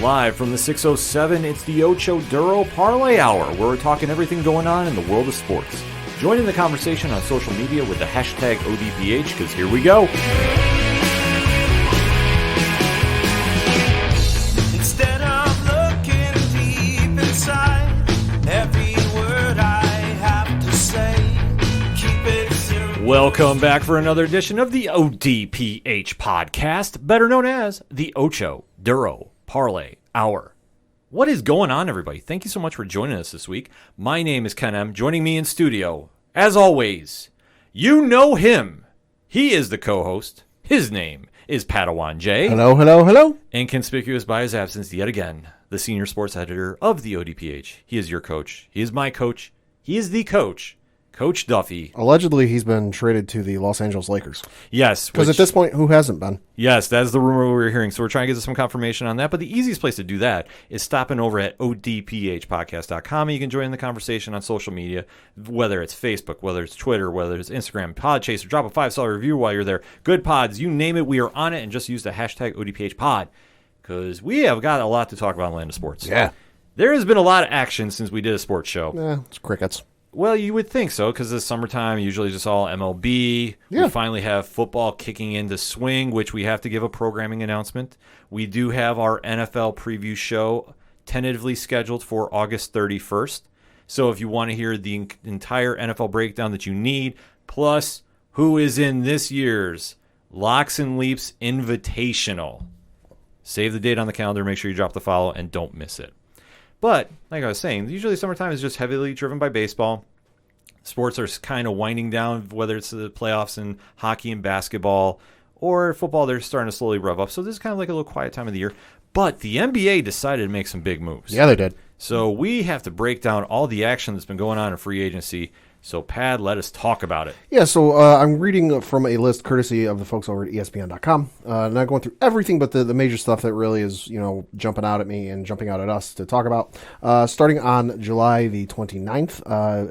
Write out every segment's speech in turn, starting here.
Live from the 607, it's the Ocho Duro Parlay Hour, where we're talking everything going on in the world of sports. Join in the conversation on social media with the hashtag ODPH, because here we go. Instead of looking deep inside, every word I have to say, keep it simple. Welcome back for another edition of the ODPH podcast, better known as the Ocho Duro Parlay Hour. What is going on, everybody? Thank you so much for joining us this week. My name is Ken M. Joining me in studio, as always, you know him. He is the co-host. His name is Padawan J. Hello, hello, hello. Inconspicuous by his absence yet again, the senior sports editor of the ODPH. He is your coach. He is my coach. He is the coach, Coach Duffy. Allegedly, he's been traded to the Los Angeles Lakers. Yes. Because at this point, who hasn't been? Yes, that's the rumor we were hearing. So we're trying to get some confirmation on that. But the easiest place to do that is stopping over at odphpodcast.com. And you can join the conversation on social media, whether it's Facebook, whether it's Twitter, whether it's Instagram, Podchaser. Drop a 5-star review while you're there. Good pods, you name it, we are on it. And just use the hashtag ODPHpod, because we have got a lot to talk about in Land of Sports. Yeah. There has been a lot of action since we did a sports show. It's crickets. Well, you would think so, because it's summertime, usually just all MLB. Yeah. We finally have football kicking into swing, which we have to give a programming announcement. We do have our NFL preview show tentatively scheduled for August 31st. So if you want to hear the entire NFL breakdown that you need, plus who is in this year's Locks and Leaps Invitational, save the date on the calendar, make sure you drop the follow, and don't miss it. But, like I was saying, usually summertime is just heavily driven by baseball. Sports are kind of winding down, whether it's the playoffs in hockey and basketball, or football, they're starting to slowly rev up. So this is kind of like a little quiet time of the year. But the NBA decided to make some big moves. Yeah, they did. So we have to break down all the action that's been going on in free agency. So, Pad, let us talk about it. Yeah, so I'm reading from a list courtesy of the folks over at ESPN.com. Not going through everything, but the major stuff that really is, jumping out at me and jumping out at us to talk about. Starting on July the 29th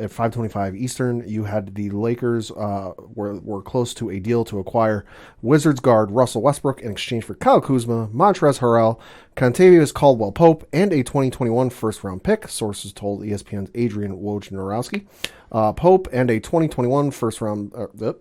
at 5:25 Eastern, you had the Lakers were close to a deal to acquire Wizards guard Russell Westbrook in exchange for Kyle Kuzma, Montrezl Harrell, Contavious Caldwell-Pope, and a 2021 first-round pick, sources told ESPN's Adrian Wojnarowski. Pope and a 2021 first-round...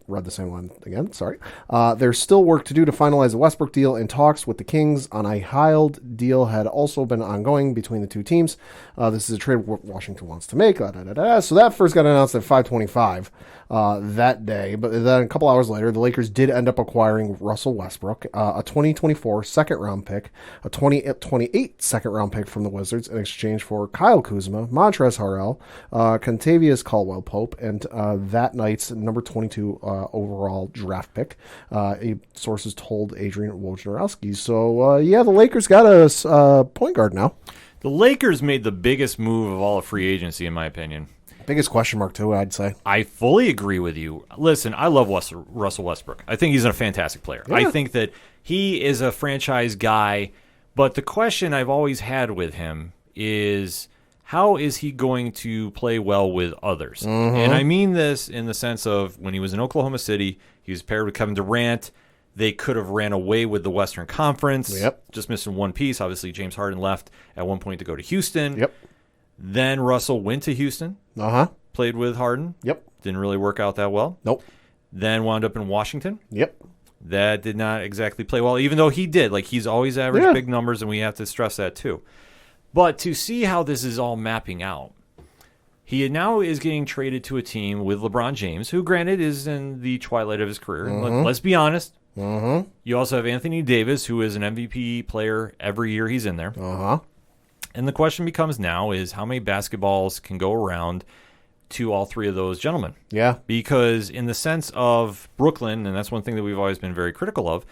read the same one again, sorry. There's still work to do to finalize the Westbrook deal, and talks with the Kings on a Hild deal had also been ongoing between the two teams. This is a trade Washington wants to make. So that first got announced at 5:25 that day, but then a couple hours later, the Lakers did end up acquiring Russell Westbrook, a 2024 second-round pick, a 2028 second-round pick from the Wizards in exchange for Kyle Kuzma, Montrezl Harrell, Contavious Caldwell-Pope, and that night's number 22 overall draft pick, sources told Adrian Wojnarowski. So, the Lakers got a point guard now. The Lakers made the biggest move of all of free agency, in my opinion. Biggest question mark, too, I'd say. I fully agree with you. Listen, I love Russell Westbrook. I think he's a fantastic player. Yeah. I think that he is a franchise guy, but the question I've always had with him is, how is he going to play well with others? Mm-hmm. And I mean this in the sense of when he was in Oklahoma City, he was paired with Kevin Durant. They could have ran away with the Western Conference. Yep. Just missing one piece. Obviously, James Harden left at one point to go to Houston. Yep. Then Russell went to Houston. Played with Harden. Yep. Didn't really work out that well. Nope. Then wound up in Washington. Yep. That did not exactly play well, even though he did. Like, he's always averaged big numbers, and we have to stress that too. But to see how this is all mapping out, he now is getting traded to a team with LeBron James, who, granted, is in the twilight of his career. Mm-hmm. Let's be honest. Mm-hmm. You also have Anthony Davis, who is an MVP player every year he's in there. And the question becomes now is how many basketballs can go around to all three of those gentlemen? Yeah. Because in the sense of Brooklyn, and that's one thing that we've always been very critical of,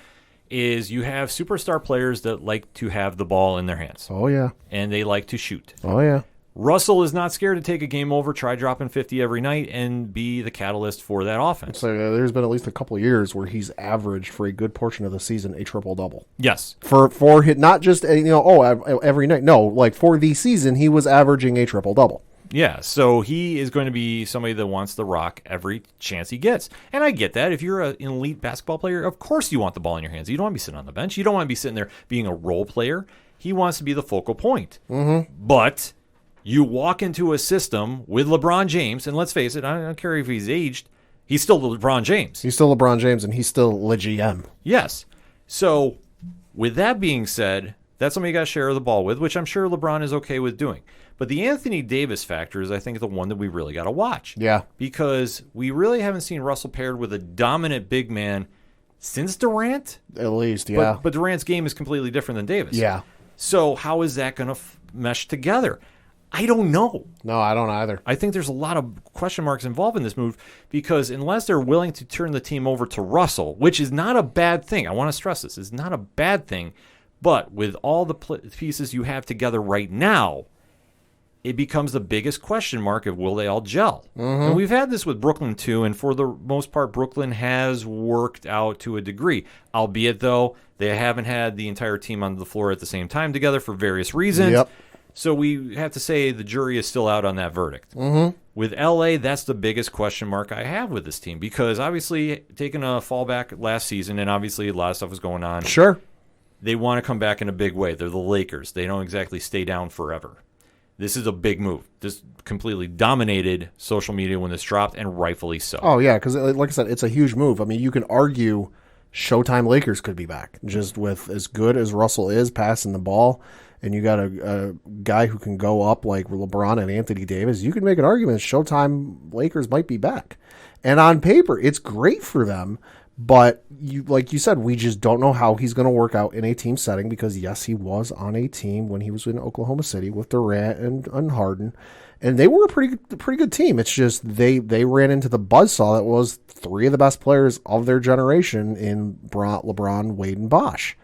is you have superstar players that like to have the ball in their hands. Oh, yeah. And they like to shoot. Oh, yeah. Russell is not scared to take a game over, try dropping 50 every night, and be the catalyst for that offense. So there's been at least a couple of years where he's averaged for a good portion of the season a triple-double. Yes. For hit, not just, every night. No, like for the season, he was averaging a triple-double. Yeah, so he is going to be somebody that wants the rock every chance he gets. And I get that. If you're an elite basketball player, of course you want the ball in your hands. You don't want to be sitting on the bench. You don't want to be sitting there being a role player. He wants to be the focal point. Mm-hmm. But you walk into a system with LeBron James, and let's face it, I don't care if he's aged, he's still LeBron James. He's still LeBron James, and he's still le GM. Yes. So with that being said, that's somebody you got to share the ball with, which I'm sure LeBron is okay with doing. But the Anthony Davis factor is, I think, the one that we really got to watch. Yeah. Because we really haven't seen Russell paired with a dominant big man since Durant. At least, yeah. But Durant's game is completely different than Davis. Yeah. So how is that going to mesh together? I don't know. No, I don't either. I think there's a lot of question marks involved in this move because unless they're willing to turn the team over to Russell, which is not a bad thing. I want to stress this. It's not a bad thing. But with all the pieces you have together right now, it becomes the biggest question mark of will they all gel. Mm-hmm. And we've had this with Brooklyn too, and for the most part, Brooklyn has worked out to a degree. Albeit, though, they haven't had the entire team on the floor at the same time together for various reasons. Yep. So we have to say the jury is still out on that verdict. Mm-hmm. With LA, that's the biggest question mark I have with this team because obviously taking a fallback last season, and obviously a lot of stuff was going on. Sure. They want to come back in a big way. They're the Lakers. They don't exactly stay down forever. This is a big move. This completely dominated social media when this dropped, and rightfully so. Oh, yeah, because like I said, it's a huge move. I mean, you can argue Showtime Lakers could be back, just with as good as Russell is passing the ball, and you got a guy who can go up like LeBron and Anthony Davis. You can make an argument Showtime Lakers might be back. And on paper, it's great for them. But like you said, we just don't know how he's going to work out in a team setting because, yes, he was on a team when he was in Oklahoma City with Durant and Harden, and they were a pretty good team. It's just they ran into the buzzsaw that was three of the best players of their generation in LeBron, Wade, and Bosh.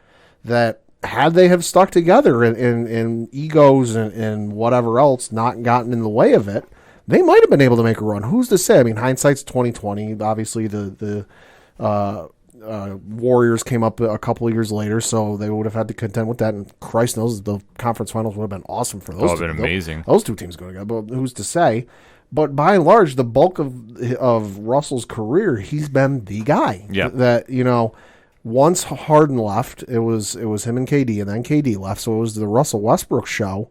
That had they have stuck together in egos and whatever else not gotten in the way of it, they might have been able to make a run. Who's to say? I mean, hindsight's 2020. Obviously, the Warriors came up a couple of years later, so they would have had to contend with that. And Christ knows the conference finals would have been awesome for those. Would have been amazing. Those two teams going together, but who's to say? But by and large, the bulk of Russell's career, he's been the guy. Yeah. That once Harden left, it was him and KD, and then KD left, so it was the Russell Westbrook show.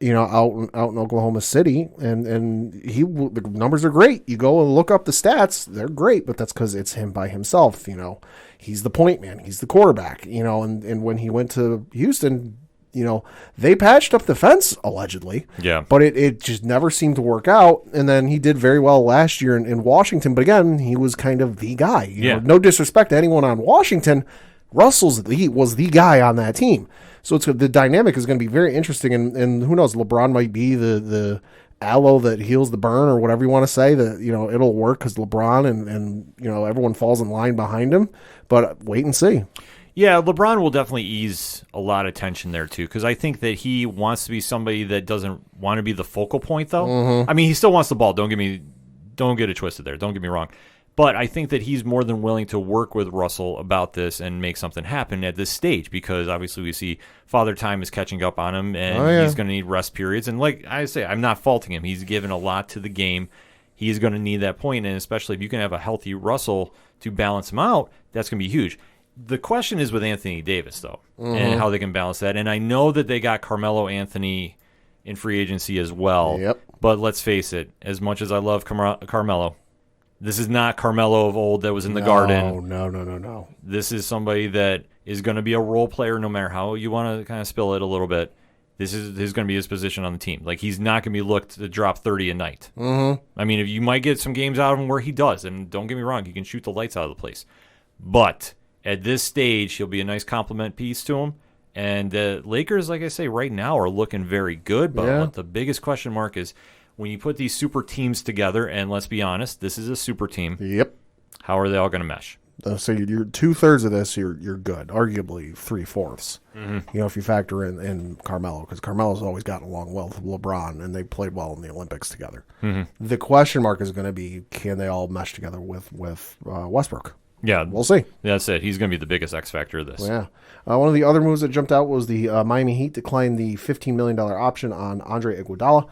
Out in Oklahoma City, and the numbers are great. You go and look up the stats; they're great, but that's because it's him by himself. He's the point man, he's the quarterback. And when he went to Houston, they patched up the fence allegedly. Yeah, but it just never seemed to work out. And then he did very well last year in Washington, but again, he was kind of the guy. No disrespect to anyone on Washington, was the guy on that team. So the dynamic is going to be very interesting, and who knows, LeBron might be the aloe that heals the burn, or whatever you want to say, that it'll work because LeBron and everyone falls in line behind him, but wait and see. Yeah, LeBron will definitely ease a lot of tension there too, because I think that he wants to be somebody that doesn't want to be the focal point though. Mm-hmm. I mean, he still wants the ball, don't get it twisted there, don't get me wrong. But I think that he's more than willing to work with Russell about this and make something happen at this stage because obviously we see Father Time is catching up on him and he's going to need rest periods. And like I say, I'm not faulting him. He's given a lot to the game. He's going to need that point, and especially if you can have a healthy Russell to balance him out, that's going to be huge. The question is with Anthony Davis, though, and how they can balance that. And I know that they got Carmelo Anthony in free agency as well. Yep. But let's face it, as much as I love Carmelo, this is not Carmelo of old that was in the Garden. No. This is somebody that is going to be a role player no matter how you want to kind of spill it a little bit. This is going to be his position on the team. Like, he's not going to be looked to drop 30 a night. Mm-hmm. I mean, if you might get some games out of him where he does, and don't get me wrong, he can shoot the lights out of the place. But at this stage, he'll be a nice compliment piece to him. And the Lakers, like I say, right now are looking very good. But what the biggest question mark is, when you put these super teams together, and let's be honest, this is a super team. Yep. How are they all going to mesh? So you're 2/3 of this, you're good. Arguably 3/4. Mm-hmm. If you factor in Carmelo, because Carmelo's always gotten along well with LeBron, and they played well in the Olympics together. Mm-hmm. The question mark is going to be, can they all mesh together with Westbrook? Yeah, we'll see. That's it. He's going to be the biggest X factor of this. Yeah. One of the other moves that jumped out was the Miami Heat declined the $15 million option on Andre Iguodala,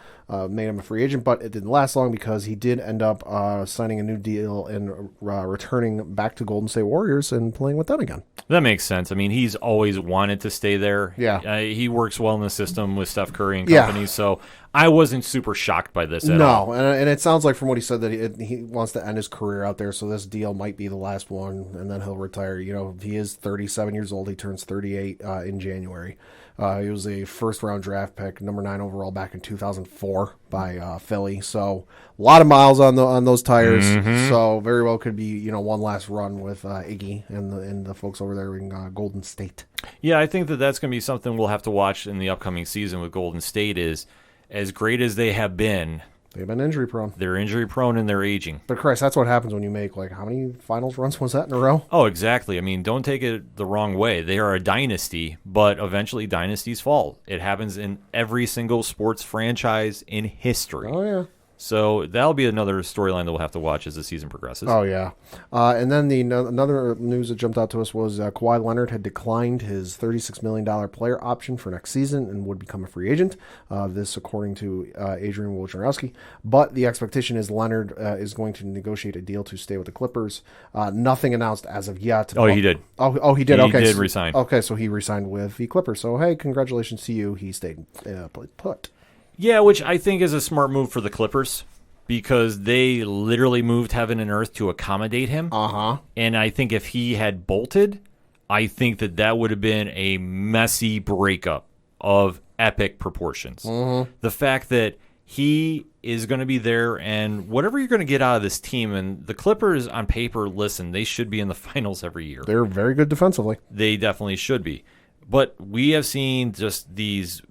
made him a free agent, but it didn't last long because he did end up signing a new deal and returning back to Golden State Warriors and playing with them again. That makes sense. I mean, he's always wanted to stay there. Yeah. He works well in the system with Steph Curry and company, so I wasn't super shocked by this at all. No, and it sounds like from what he said that he wants to end his career out there, so this deal might be the last one, and then he'll retire. You know, he is 37 years old. He turns 38 in January. He was a first-round draft pick, number 9 overall back in 2004 by Philly. So a lot of miles on those tires. So very well could be one last run with Iggy and the folks over there in Golden State. Yeah, I think that's going to be something we'll have to watch in the upcoming season with Golden State. Is as great as they have been, they've been injury prone. They're injury prone and they're aging. But Christ, that's what happens when you make how many finals runs was that in a row? Oh, exactly. I mean, don't take it the wrong way. They are a dynasty, but eventually dynasties fall. It happens in every single sports franchise in history. Oh yeah. So that'll be another storyline that we'll have to watch as the season progresses. Oh, yeah. And then another news that jumped out to us was Kawhi Leonard had declined his $36 million player option for next season and would become a free agent. This according to Adrian Wojnarowski. But the expectation is Leonard is going to negotiate a deal to stay with the Clippers. Nothing announced as of yet. Oh, he did. Oh, he did. He Okay. did resign. Okay, so he resigned with the Clippers. So, hey, congratulations to you. He stayed put. Yeah, which I think is a smart move for the Clippers because they literally moved heaven and earth to accommodate him. Uh-huh. And I think if he had bolted, I think that would have been a messy breakup of epic proportions. Mm-hmm. The fact that he is going to be there and whatever you're going to get out of this team, and the Clippers on paper, listen, they should be in the finals every year. They're very good defensively. They definitely should be. But we have seen just these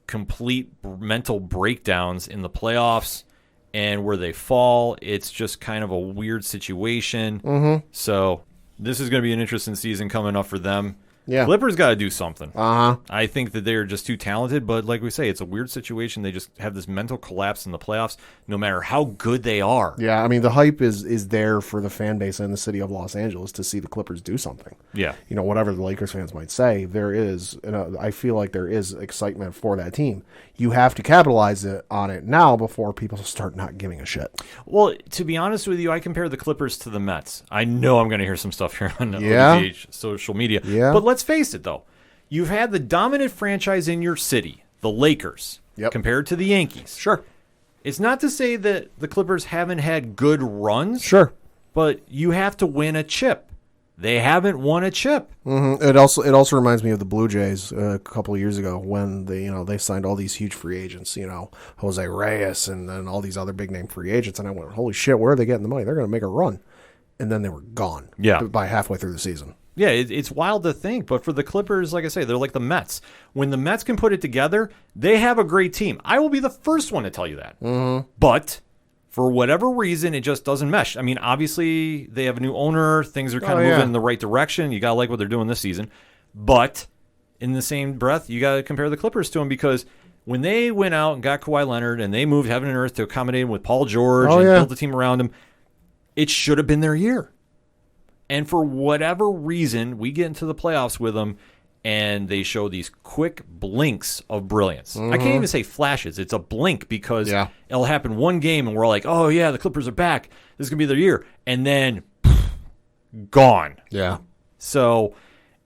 complete mental breakdowns in the playoffs and where they fall. It's just kind of a weird situation. Mm-hmm. So this is going to be an interesting season coming up for them. Yeah. Clippers got to do something. Uh-huh. I think that they're just too talented, but like we say, it's a weird situation. They just have this mental collapse in the playoffs, no matter how good they are. Yeah, I mean, the hype is there for the fan base in the city of Los Angeles to see the Clippers do something. Yeah. Whatever the Lakers fans might say, there is, I feel like there is excitement for that team. You have to capitalize on it now before people start not giving a shit. Well, to be honest with you, I compare the Clippers to the Mets. I know I'm going to hear some stuff here on ODPH social media. Yeah. But let's face it, though. You've had the dominant franchise in your city, the Lakers, compared to the Yankees. Sure. It's not to say that the Clippers haven't had good runs. Sure. But you have to win a chip. They haven't won a chip. Mm-hmm. It also reminds me of the Blue Jays a couple of years ago when they signed all these huge free agents, Jose Reyes and all these other big name free agents, and I went, holy shit, where are they getting the money? They're going to make a run, and then they were gone. By halfway through the season. Yeah, it's wild to think, but for the Clippers, like I say, they're like the Mets. When the Mets can put it together, they have a great team. I will be the first one to tell you that. Mm-hmm. But for whatever reason, it just doesn't mesh. I mean, obviously, they have a new owner. Things are kind of moving in the right direction. You got to like what they're doing this season. But in the same breath, you got to compare the Clippers to them because when they went out and got Kawhi Leonard and they moved heaven and earth to accommodate him with Paul George and built the team around him, it should have been their year. And for whatever reason, we get into the playoffs with them, and they show these quick blinks of brilliance. I can't even say flashes. It's a blink because it'll happen one game, and we're like, oh, yeah, the Clippers are back. This is going to be their year. And then, gone. Yeah. So,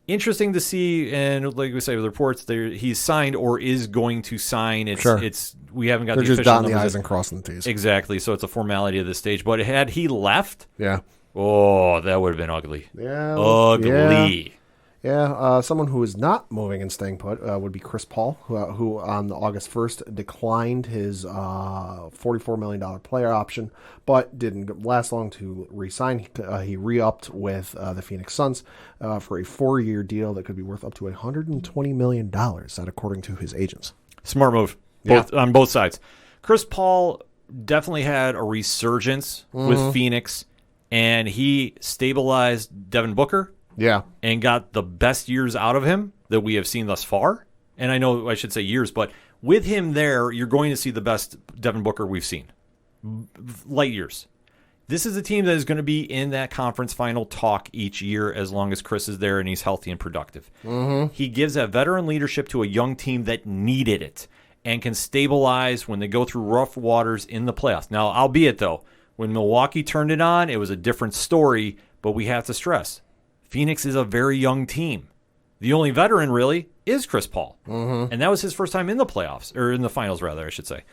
interesting to see, and like we say with reports, he's signed or is going to sign. It's we haven't got They're the just official dotting the numbers I's and crossing the T's. Exactly, so it's a formality at this stage. But had he left... Yeah. Oh, that would have been ugly. Yeah. Ugly. Yeah. Someone who is not moving and staying put would be Chris Paul, who on August 1st declined his $44 million player option, but didn't last long to re-sign. He re-upped with the Phoenix Suns for a 4-year deal that could be worth up to $120 million, that according to his agents. Smart move on both sides. Chris Paul definitely had a resurgence with Phoenix. And he stabilized Devin Booker and got the best years out of him that we have seen thus far. And I know I should say years, but with him there, you're going to see the best Devin Booker we've seen. Light years. This is a team that is going to be in that conference final talk each year as long as Chris is there and he's healthy and productive. Mm-hmm. He gives that veteran leadership to a young team that needed it and can stabilize when they go through rough waters in the playoffs. Now, albeit, though, when Milwaukee turned it on, it was a different story, but we have to stress, Phoenix is a very young team. The only veteran, really, is Chris Paul. Mm-hmm. And that was his first time in the playoffs, or in the finals, rather, I should say.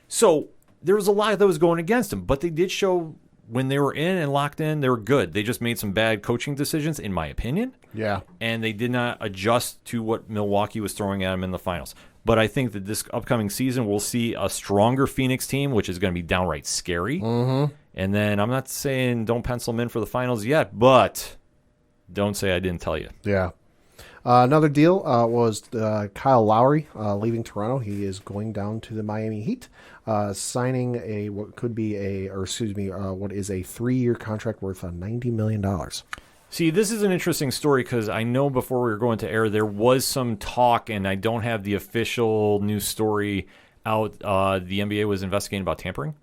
So there was a lot that was going against him, but they did show when they were in and locked in, they were good. They just made some bad coaching decisions, in my opinion. Yeah. And they did not adjust to what Milwaukee was throwing at them in the finals. But I think that this upcoming season, we'll see a stronger Phoenix team, which is going to be downright scary. Mm-hmm. And then I'm not saying don't pencil them in for the finals yet, but don't say I didn't tell you. Yeah. Another deal was Kyle Lowry leaving Toronto. He is going down to the Miami Heat, signing what is a 3-year contract worth $90 million. See, this is an interesting story because I know before we were going to air, there was some talk, and I don't have the official news story out. The NBA was investigating about tampering.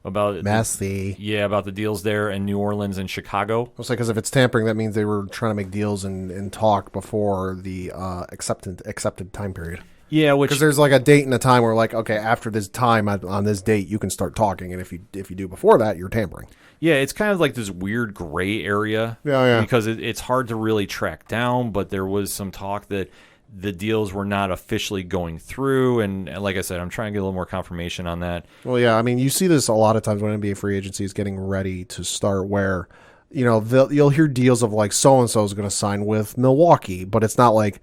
About messy. About the deals there in New Orleans and Chicago. It's like, because if it's tampering, that means they were trying to make deals and talk before the accepted time period. Yeah, because there's like a date and a time where, like, okay, after this time on this date, you can start talking, and if you do before that, you're tampering. Yeah, it's kind of like this weird gray area. Yeah. Because it's hard to really track down, but there was some talk that the deals were not officially going through, and like I said, I'm trying to get a little more confirmation on that. Well, yeah, I mean, you see this a lot of times when NBA free agency is getting ready to start, where, you know, you'll hear deals of like so-and-so is going to sign with Milwaukee, but it's not like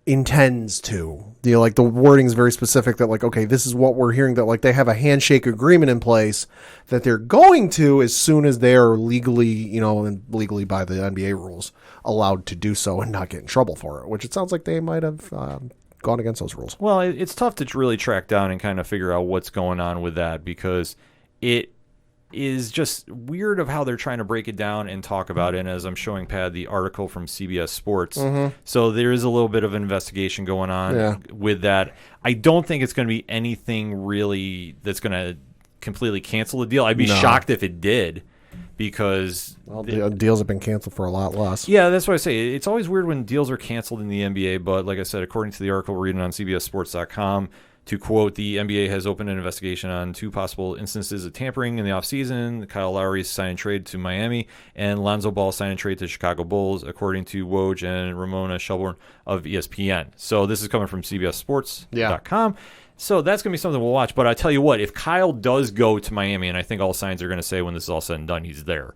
intends to. You know, like the wording is very specific that, like, okay, this is what we're hearing, that like they have a handshake agreement in place that they're going to as soon as they are legally, you know, and legally by the NBA rules, allowed to do so and not get in trouble for it, which it sounds like they might have gone against those rules. Well, it's tough to really track down and kind of figure out what's going on with that, because it is just weird of how they're trying to break it down and talk about it. And as I'm showing Pat the article from CBS Sports, so there is a little bit of investigation going on with that. I don't think it's going to be anything really that's going to completely cancel the deal. I'd be shocked if it did, because the deals have been canceled for a lot less. Yeah, that's what I say. It's always weird when deals are canceled in the NBA, but like I said, according to the article reading on CBSSports.com, to quote, the NBA has opened an investigation on 2 possible instances of tampering in the offseason. Kyle Lowry's sign and trade to Miami, and Lonzo Ball sign and trade to Chicago Bulls, according to Woj and Ramona Shelburne of ESPN. So this is coming from CBSSports.com. So that's going to be something we'll watch. But I tell you what, if Kyle does go to Miami, and I think all signs are going to say when this is all said and done, he's there,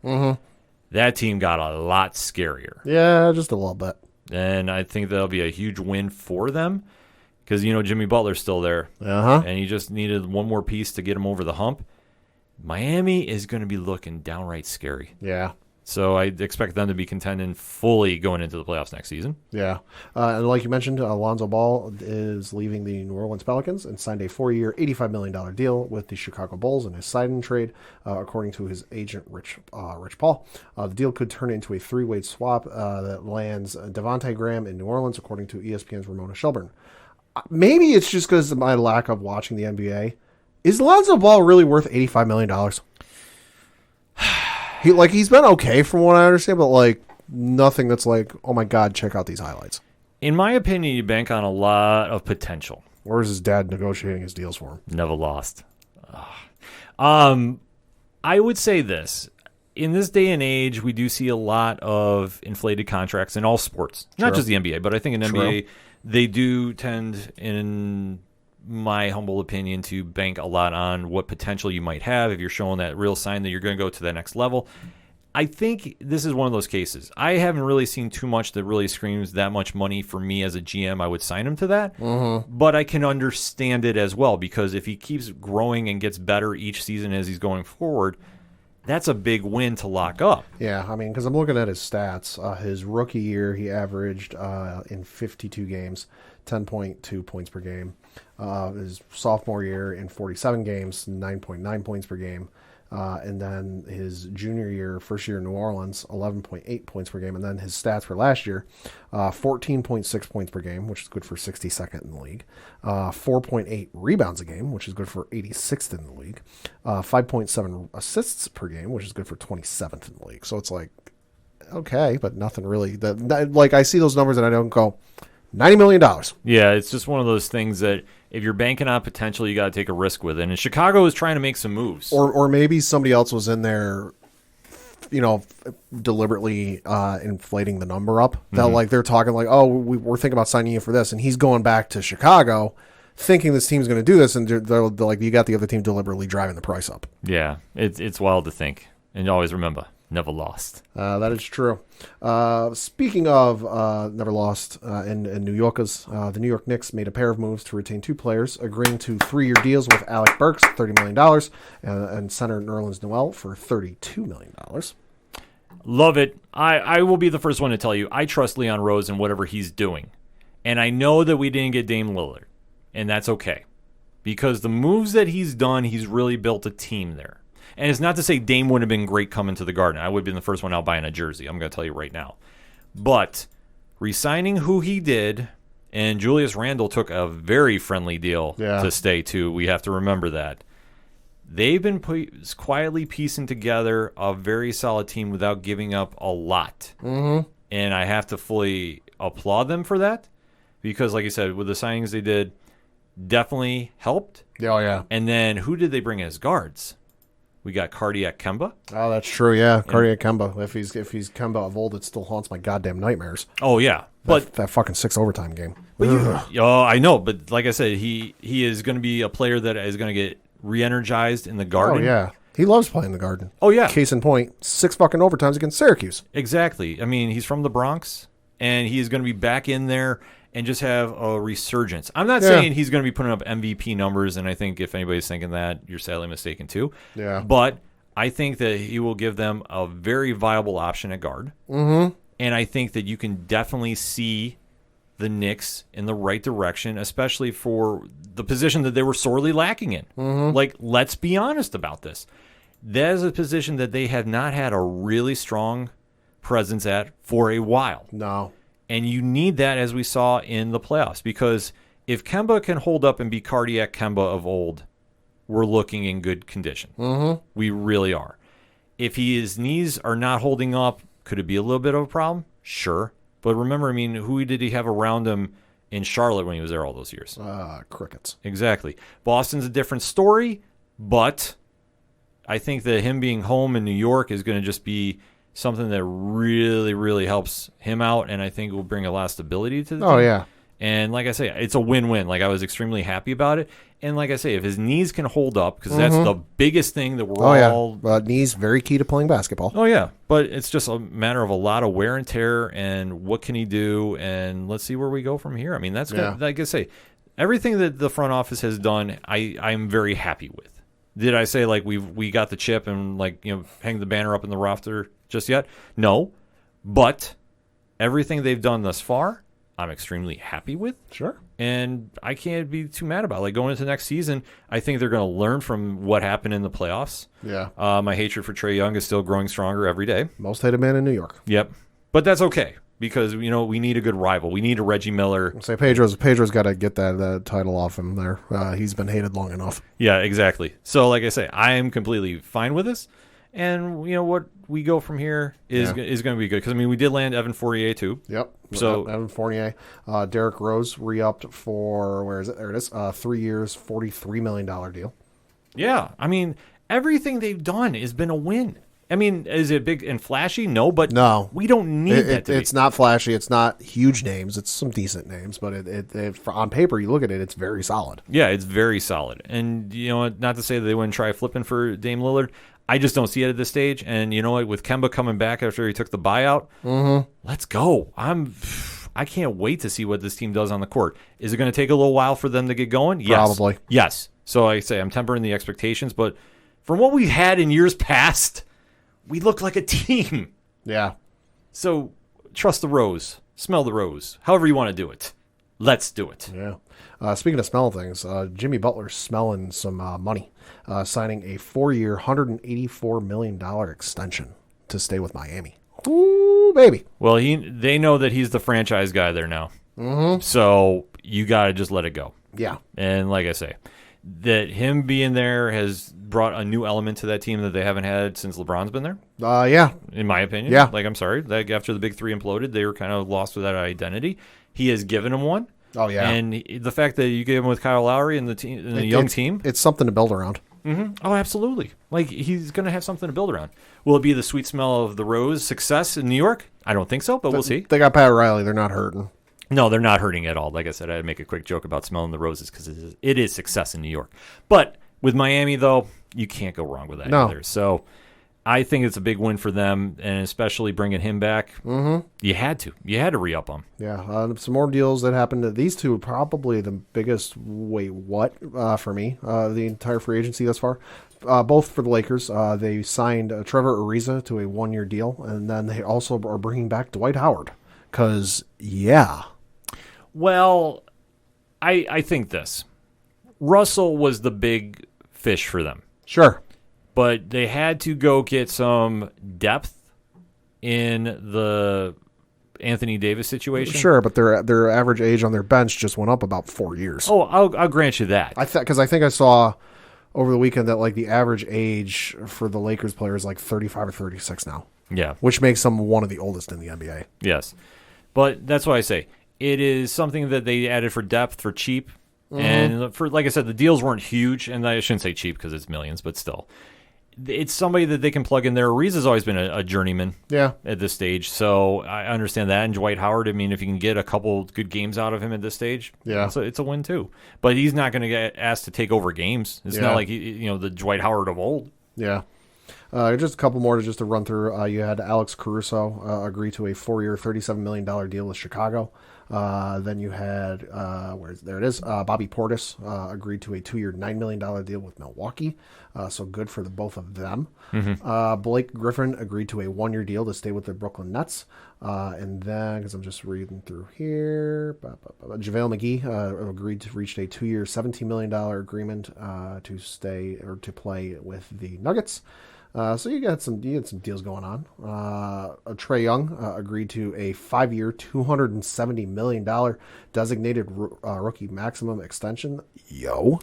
that team got a lot scarier. Yeah, just a little bit. And I think that'll be a huge win for them. Because, you know, Jimmy Butler's still there. And he just needed one more piece to get him over the hump. Miami is going to be looking downright scary. Yeah. So I expect them to be contending fully going into the playoffs next season. Yeah. And like you mentioned, Lonzo Ball is leaving the New Orleans Pelicans and signed a 4-year, $85 million deal with the Chicago Bulls in a sign-in trade, according to his agent, Rich Paul. The deal could turn into a 3-way swap that lands Devontae Graham in New Orleans, according to ESPN's Ramona Shelburne. Maybe it's just because of my lack of watching the NBA. Is Lonzo Ball really worth $85 million? He's been okay from what I understand, but like nothing that's like, oh my God, check out these highlights. In my opinion, you bank on a lot of potential. Or is his dad negotiating his deals for him? Never lost. I would say this. In this day and age, we do see a lot of inflated contracts in all sports. Not just the NBA, but I think in NBA, they do tend, in my humble opinion, to bank a lot on what potential you might have if you're showing that real sign that you're going to go to that next level. I think this is one of those cases. I haven't really seen too much that really screams that much money for me as a GM. I would sign him to that. But I can understand it as well, because if he keeps growing and gets better each season as he's going forward, that's a big win to lock up. Yeah, I mean, because I'm looking at his stats. His rookie year, he averaged in 52 games, 10.2 points per game. His sophomore year, in 47 games, 9.9 points per game. And then his junior year, first year in New Orleans, 11.8 points per game. And then his stats for last year, 14.6 points per game, which is good for 62nd in the league. 4.8 rebounds a game, which is good for 86th in the league. 5.7 assists per game, which is good for 27th in the league. So it's like, okay, but nothing really. Like, I see those numbers and I don't go, $90 million. Yeah, it's just one of those things that if you're banking on potential, you got to take a risk with it. And Chicago is trying to make some moves. Or maybe somebody else was in there, deliberately inflating the number up. That like they're talking like, oh, we're thinking about signing you for this, and he's going back to Chicago, thinking this team's going to do this, and they're like, you got the other team deliberately driving the price up. Yeah, it's wild to think, and always remember, never lost. That is true. Speaking of never lost in New Yorkers, the New York Knicks made a pair of moves to retain 2 players, agreeing to 3-year deals with Alec Burks, $30 million, and center Nerlens Noel for $32 million. Love it. I will be the first one to tell you, I trust Leon Rose in whatever he's doing. And I know that we didn't get Dame Lillard, and that's okay. Because the moves that he's done, he's really built a team there. And it's not to say Dame would have been great coming to the Garden. I would have been the first one out buying a jersey. I'm going to tell you right now. But re-signing who he did, and Julius Randle took a very friendly deal to stay too. We have to remember that. They've been quietly piecing together a very solid team without giving up a lot. Mm-hmm. And I have to fully applaud them for that. Because like you said, with the signings they did, definitely helped. Oh, yeah. And then who did they bring as guards? We got Cardiac Kemba. Oh, that's true. Yeah, Cardiac Kemba. If he's Kemba of old, it still haunts my goddamn nightmares. Oh yeah, but that fucking 6 overtime game. But I know. But like I said, he is going to be a player that is going to get re-energized in the Garden. Oh yeah, he loves playing the Garden. Oh yeah. Case in point, 6 fucking overtimes against Syracuse. Exactly. I mean, he's from the Bronx, and he is going to be back in there and just have a resurgence. I'm not saying he's going to be putting up MVP numbers, and I think if anybody's thinking that, you're sadly mistaken too. Yeah. But I think that he will give them a very viable option at guard. Mm-hmm. And I think that you can definitely see the Knicks in the right direction, especially for the position that they were sorely lacking in. Mm-hmm. Like, let's be honest about this. That is a position that they have not had a really strong presence at for a while. No. And you need that, as we saw in the playoffs, because if Kemba can hold up and be Cardiac Kemba of old, we're looking in good condition. Mm-hmm. We really are. If his knees are not holding up, could it be a little bit of a problem? Sure. But remember, I mean, who did he have around him in Charlotte when he was there all those years? Crickets. Exactly. Boston's a different story, but I think that him being home in New York is going to just be something that really, really helps him out, and I think will bring a lot of stability to the team. Oh, yeah. And like I say, it's a win-win. Like, I was extremely happy about it. And like I say, if his knees can hold up, because that's the biggest thing that we're all... knees, very key to playing basketball. Oh, yeah. But it's just a matter of a lot of wear and tear, and what can he do, and let's see where we go from here. I mean, that's good. Like I say, everything that the front office has done, I'm very happy with. Did I say, like, we got the chip and, like, hang the banner up in the rafter just yet? No. But everything they've done thus far, I'm extremely happy with. Sure. And I can't be too mad about it. Like, going into next season, I think they're going to learn from what happened in the playoffs. Yeah. My hatred for Trae Young is still growing stronger every day. Most hated man in New York. Yep. But that's okay, because, we need a good rival. We need a Reggie Miller. Say Pedro's got to get that title off him there. He's been hated long enough. Yeah, exactly. So, like I say, I am completely fine with this. And, what we go from here is going to be good. Because, we did land Evan Fournier, too. Yep. So Evan Fournier. Derrick Rose re-upped for, where is it? There it is. 3 years, $43 million deal. Yeah. Everything they've done has been a win. Is it big and flashy? No, but no, we don't need that to be. It's not flashy. It's not huge names. It's some decent names, but it on paper, you look at it, it's very solid. Yeah, it's very solid. And, not to say that they wouldn't try flipping for Dame Lillard. I just don't see it at this stage. And you know what? With Kemba coming back after he took the buyout, let's go. I can't wait to see what this team does on the court. Is it going to take a little while for them to get going? Yes. Probably. Yes. So I say I'm tempering the expectations, but from what we've had in years past, we look like a team. Yeah. So trust the rose. Smell the rose. However you want to do it. Let's do it. Yeah. Speaking of smelling things, Jimmy Butler's smelling some money, signing a 4-year, $184 million extension to stay with Miami. Ooh, baby. Well, they know that he's the franchise guy there now. Mm-hmm. So you got to just let it go. Yeah. And like I say, that him being there has brought a new element to that team that they haven't had since LeBron's been there. Yeah. In my opinion. Yeah. Like, I'm sorry. Like, after the big three imploded, they were kind of lost without identity. He has given them one. Oh, yeah. And the fact that you gave him with Kyle Lowry and the team, and the young team. It's something to build around. Mm-hmm. Oh, absolutely. Like, he's going to have something to build around. Will it be the sweet smell of the rose success in New York? I don't think so, but we'll see. They got Pat Riley. They're not hurting. No, they're not hurting at all. Like I said, I'd make a quick joke about smelling the roses because it is success in New York. But with Miami, though, you can't go wrong with that either. So I think it's a big win for them, and especially bringing him back. Mm-hmm. You had to re-up him. Yeah, some more deals that happened. These two are probably the biggest wait what for me, the entire free agency thus far. Both for the Lakers. They signed Trevor Ariza to a 1-year deal, and then they also are bringing back Dwight Howard. Because, yeah. Well, I think this. Russell was the big fish for them. Sure. But they had to go get some depth in the Anthony Davis situation. Sure, but their average age on their bench just went up about 4 years. Oh, I'll grant you that. Because I think I saw over the weekend that like the average age for the Lakers player is like 35 or 36 now. Yeah. Which makes them one of the oldest in the NBA. Yes. But that's why I say it is something that they added for depth, for cheap. Mm-hmm. And for, like I said, the deals weren't huge, and I shouldn't say cheap because it's millions, but still. It's somebody that they can plug in there. Ariza's always been a journeyman at this stage, so I understand that. And Dwight Howard, I mean, if you can get a couple good games out of him at this stage, it's a win too. But he's not going to get asked to take over games. It's not like the Dwight Howard of old. Yeah. Just a couple more to run through. You had Alex Caruso agree to a 4-year, $37 million deal with Chicago. Then you had, Bobby Portis agreed to a 2-year, $9 million deal with Milwaukee. So good for the both of them. Mm-hmm. Blake Griffin agreed to a 1-year deal to stay with the Brooklyn Nets. And then, because I'm just reading through here, JaVale McGee agreed to reach a 2-year, $17 million agreement to stay or to play with the Nuggets. So you had some deals going on. Trae Young agreed to a 5-year, $270 million designated rookie maximum extension.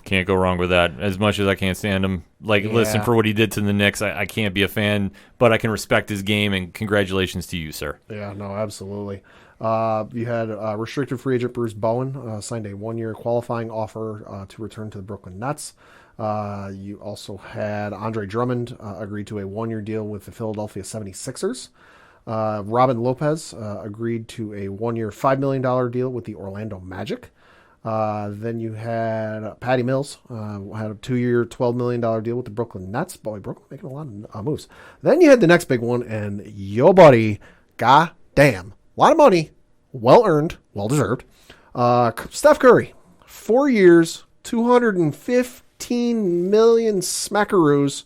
Can't go wrong with that. As much as I can't stand him, listen, for what he did to the Knicks, I can't be a fan, but I can respect his game, and congratulations to you, sir. Yeah, no, absolutely. You had restricted free agent Bruce Bowen signed a 1-year qualifying offer to return to the Brooklyn Nets. You also had Andre Drummond agreed to a 1-year deal with the Philadelphia 76ers. Robin Lopez agreed to a 1-year, $5 million deal with the Orlando Magic. Then you had Patty Mills had a 2-year, $12 million deal with the Brooklyn Nets. Boy, Brooklyn making a lot of moves. Then you had the next big one, and yo buddy, goddamn, a lot of money, well earned, well deserved. Steph Curry, 4 years, $215 million smackaroos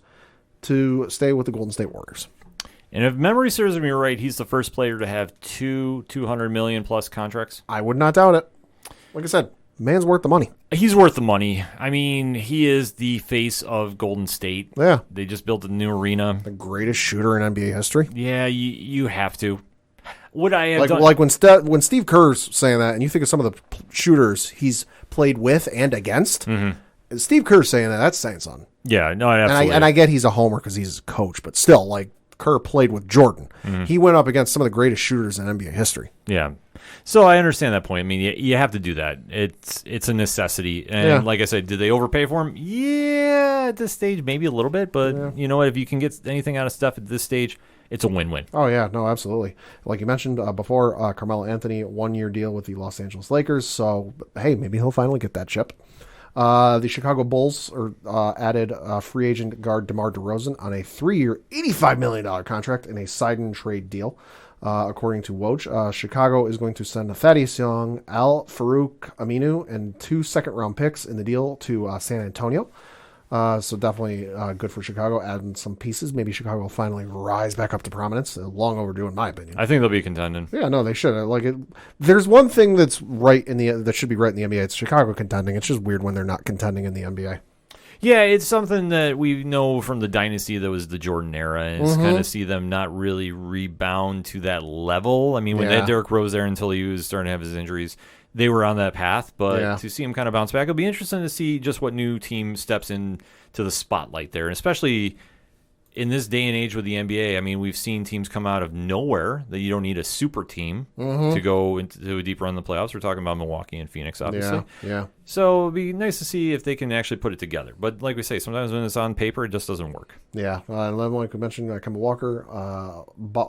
to stay with the Golden State Warriors. And if memory serves me right, he's the first player to have two $200 million plus contracts. I would not doubt it. Like I said, man's worth the money. He's worth the money. I mean, he is the face of Golden State. Yeah. They just built a new arena. The greatest shooter in NBA history. Yeah, you have to. Would I have done... Like when Steve Kerr's saying that, and you think of some of the shooters he's played with and against, Steve Kerr's saying that's saying something. Yeah, no, absolutely. And I get he's a homer because he's a coach, but still, like, Kerr played with Jordan. He went up against some of the greatest shooters in NBA history. Yeah. So I understand that point. I mean, you have to do that. It's a necessity. And like I said, did they overpay for him? Yeah, at this stage, maybe a little bit. But you know what? If you can get anything out of Steph at this stage, it's a win-win. Oh, yeah. No, absolutely. Like you mentioned before, Carmelo Anthony, 1-year deal with the Los Angeles Lakers. So, hey, maybe he'll finally get that chip. The Chicago Bulls added free agent guard DeMar DeRozan on a 3-year, $85 million contract in a sign-and trade deal. According to Woj, Chicago is going to send Thaddeus Young, Al Farouk Aminu, and 2 second-round picks in the deal to San Antonio. So definitely good for Chicago. Adding some pieces. Maybe Chicago will finally rise back up to prominence. Long overdue, in my opinion. I think they'll be contending. Yeah, no, they should. Like it. There's one thing that should be right in the NBA. It's Chicago contending. It's just weird when they're not contending in the NBA. Yeah, it's something that we know from the dynasty that was the Jordan era, and it's kind of see them not really rebound to that level. I mean, when they had Derrick Rose there until he was starting to have his injuries, they were on that path. But to see him kind of bounce back, it'll be interesting to see just what new team steps in to the spotlight there, and especially in this day and age with the NBA. I mean, we've seen teams come out of nowhere that you don't need a super team to go into a deep run in the playoffs. We're talking about Milwaukee and Phoenix, obviously. Yeah. So it'd be nice to see if they can actually put it together. But like we say, sometimes when it's on paper, it just doesn't work. Yeah. And then like we mentioned, Kemba Walker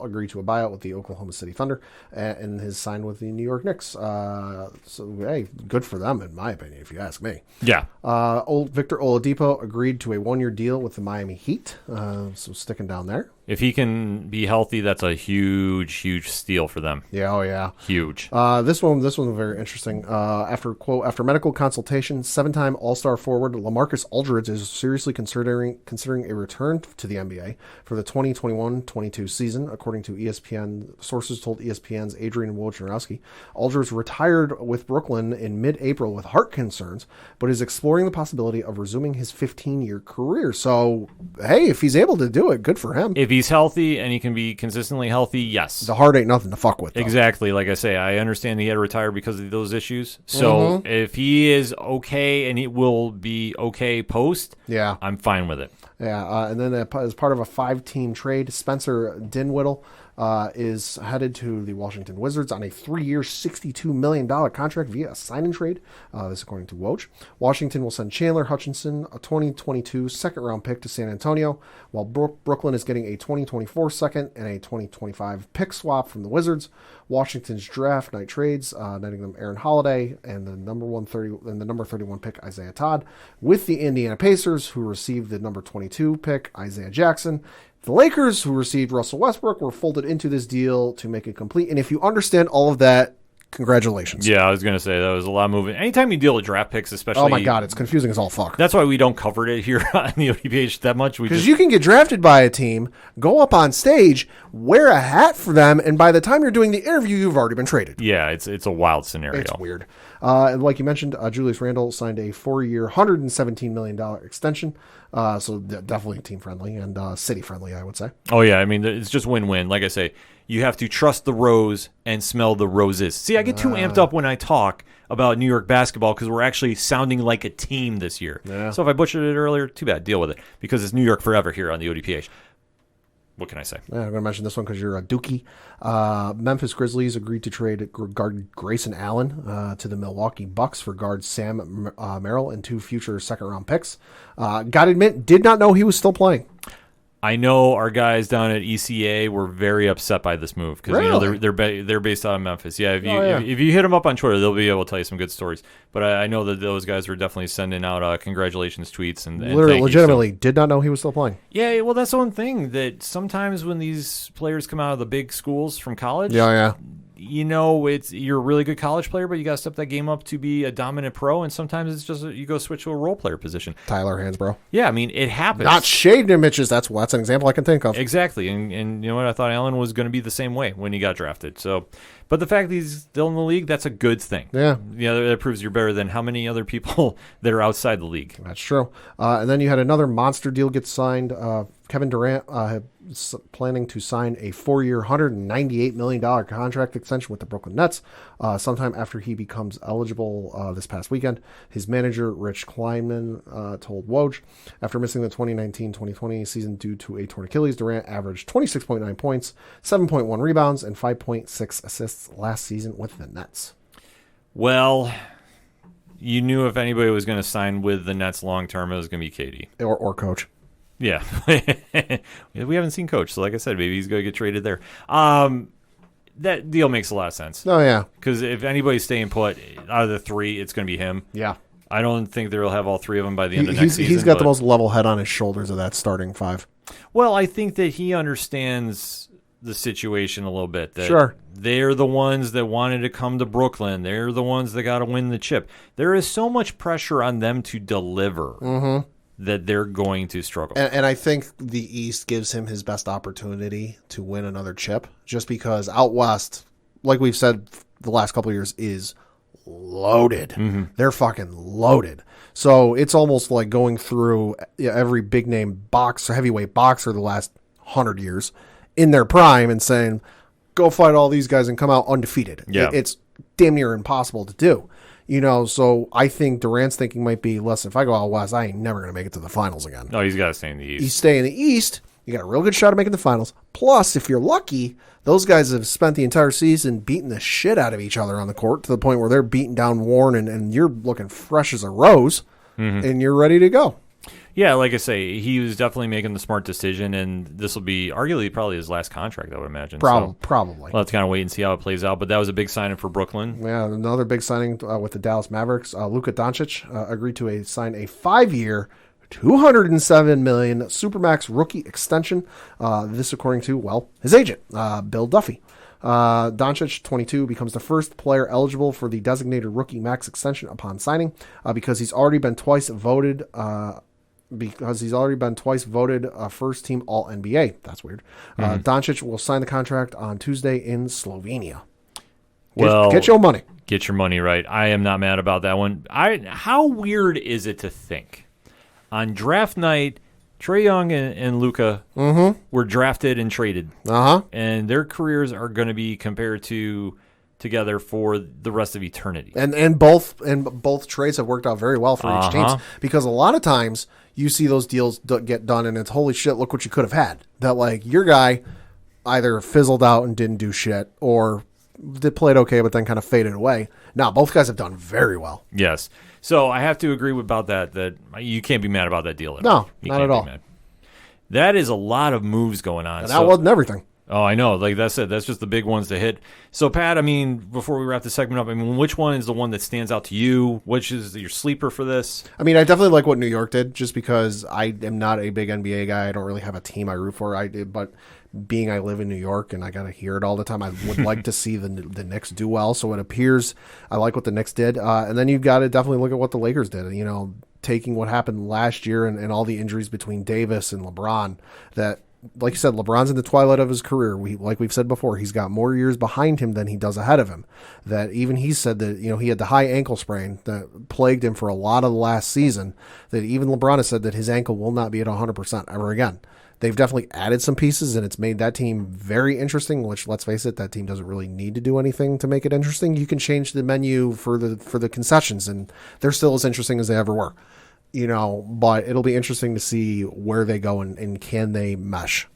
agreed to a buyout with the Oklahoma City Thunder and has signed with the New York Knicks. So, hey, good for them, in my opinion, if you ask me. Yeah. Victor Oladipo agreed to a 1-year deal with the Miami Heat. So sticking down there. If he can be healthy, that's a huge, huge steal for them. Yeah, oh yeah. Huge. This one was very interesting. After medical consultation, 7-time All-Star forward LaMarcus Aldridge is seriously considering a return to the NBA for the 2021-22 season, according to ESPN. Sources told ESPN's Adrian Wojnarowski. Aldridge retired with Brooklyn in mid-April with heart concerns, but is exploring the possibility of resuming his 15-year career. So, hey, if he's able to do it, good for him. If he's healthy and he can be consistently healthy, yes. The heart ain't nothing to fuck with, though. Exactly. Like I say, I understand he had to retire because of those issues. So if he is okay and he will be okay post, I'm fine with it. Yeah, and then as part of a 5-team trade, Spencer Dinwiddie is headed to the Washington Wizards on a 3-year, $62 million contract via a sign-and trade. This according to Woj. Washington will send Chandler Hutchinson, a 2022 second-round pick, to San Antonio, while Brooklyn is getting a 2024 second and a 2025 pick swap from the Wizards. Washington's draft night trades, netting them Aaron Holiday and the number 31 pick Isaiah Todd, with the Indiana Pacers, who received the number 22 pick Isaiah Jackson. The Lakers, who received Russell Westbrook, were folded into this deal to make it complete. And if you understand all of that, congratulations. Yeah, I was going to say that was a lot of movement. Anytime you deal with draft picks, especially... Oh, my God, it's confusing as all fuck. That's why we don't cover it here on the ODPH that much. Because you can get drafted by a team, go up on stage, wear a hat for them, and by the time you're doing the interview, you've already been traded. Yeah, it's a wild scenario. It's weird. And like you mentioned, Julius Randle signed a 4-year, $117 million extension. So definitely team-friendly and city-friendly, I would say. Oh, yeah. I mean, it's just win-win. Like I say, you have to trust the rose and smell the roses. See, I get too amped up when I talk about New York basketball because we're actually sounding like a team this year. Yeah. So if I butchered it earlier, too bad. Deal with it. Because it's New York forever here on the ODPH. What can I say? Yeah, I'm going to mention this one because you're a dookie. Memphis Grizzlies agreed to trade guard Grayson Allen to the Milwaukee Bucks for guard Sam Merrill and 2 future second-round picks. Got to admit, did not know he was still playing. I know our guys down at ECA were very upset by this move because they're based out of Memphis. Yeah, if you hit them up on Twitter, they'll be able to tell you some good stories. But I know that those guys were definitely sending out congratulations tweets and literally, legitimately did not know he was still playing. Yeah, well, that's one thing that sometimes when these players come out of the big schools from college, you know, you're a really good college player, but you got to step that game up to be a dominant pro, and sometimes it's just you go switch to a role player position. Tyler Hansbrough. Yeah, I mean, it happens. Not shaved him, Mitches. That's an example I can think of. Exactly, and you know what? I thought Allen was going to be the same way when he got drafted. So, but the fact that he's still in the league, that's a good thing. Yeah. That proves you're better than how many other people that are outside the league. That's true. And then you had another monster deal get signed. Kevin Durant planning to sign a 4-year, $198 million contract extension with the Brooklyn Nets sometime after he becomes eligible this past weekend. His manager, Rich Kleinman, told Woj, after missing the 2019-2020 season due to a torn Achilles, Durant averaged 26.9 points, 7.1 rebounds, and 5.6 assists last season with the Nets. Well, you knew if anybody was going to sign with the Nets long-term, it was going to be KD. Or Coach. Yeah. We haven't seen Coach, so like I said, maybe he's going to get traded there. That deal makes a lot of sense. Oh, yeah. Because if anybody's staying put, out of the 3, it's going to be him. Yeah. I don't think they'll have all 3 of them by the end of next season. He's got the most level head on his shoulders of that starting 5. Well, I think that he understands the situation a little bit. That sure. They're the ones that wanted to come to Brooklyn. They're the ones that got to win the chip. There is so much pressure on them to deliver. Mm-hmm. that they're going to struggle. And I think the East gives him his best opportunity to win another chip, just because out West, like we've said the last couple of years, is loaded. They're fucking loaded. So it's almost like going through every big name heavyweight boxer the last 100 years in their prime and saying, go fight all these guys and come out undefeated. Yeah. It's damn near impossible to do. So I think Durant's thinking might be, listen, if I go out West, I ain't never going to make it to the finals again. No, he's got to stay in the East. You stay in the East, you got a real good shot at making the finals. Plus, if you're lucky, those guys have spent the entire season beating the shit out of each other on the court to the point where they're beating down Warren and you're looking fresh as a rose and you're ready to go. Yeah, like I say, he was definitely making the smart decision, and this will be arguably probably his last contract, I would imagine. Probably. We'll have to kind of wait and see how it plays out, but that was a big signing for Brooklyn. Yeah, another big signing with the Dallas Mavericks. Luka Doncic agreed to sign a 5-year, $207 million Supermax rookie extension. This according to, his agent, Bill Duffy. Doncic, 22, becomes the first player eligible for the designated rookie max extension upon signing because he's already been twice voted first team All NBA. That's weird. Doncic will sign the contract on Tuesday in Slovenia. Get your money. Get your money, right. I am not mad about that one. How weird is it to think on draft night, Trae Young and Luka were drafted and traded, and their careers are going to be compared together for the rest of eternity. And both trades have worked out very well for each team, because a lot of times you see those deals get done and it's holy shit, look what you could have had. That like your guy either fizzled out and didn't do shit, or they played okay but then kind of faded away. Now both guys have done very well. Yes. So I have to agree about that you can't be mad about that deal. No, not at all. That is a lot of moves going on. And that wasn't everything. Oh, I know. Like that's it. That's just the big ones to hit. So, Pat, before we wrap the segment up, which one is the one that stands out to you? Which is your sleeper for this? I definitely like what New York did, just because I am not a big NBA guy. I don't really have a team I root for. But being I live in New York and I got to hear it all the time, I would like to see the Knicks do well. So it appears I like what the Knicks did. And then you've got to definitely look at what the Lakers did. Taking what happened last year and all the injuries between Davis and LeBron, that, like you said, LeBron's in the twilight of his career. Like we've said before, he's got more years behind him than he does ahead of him. That even he said that, he had the high ankle sprain that plagued him for a lot of the last season, that even LeBron has said that his ankle will not be at 100% ever again. They've definitely added some pieces, and it's made that team very interesting, which, let's face it, that team doesn't really need to do anything to make it interesting. You can change the menu for the concessions, and they're still as interesting as they ever were. But it'll be interesting to see where they go and can they mesh.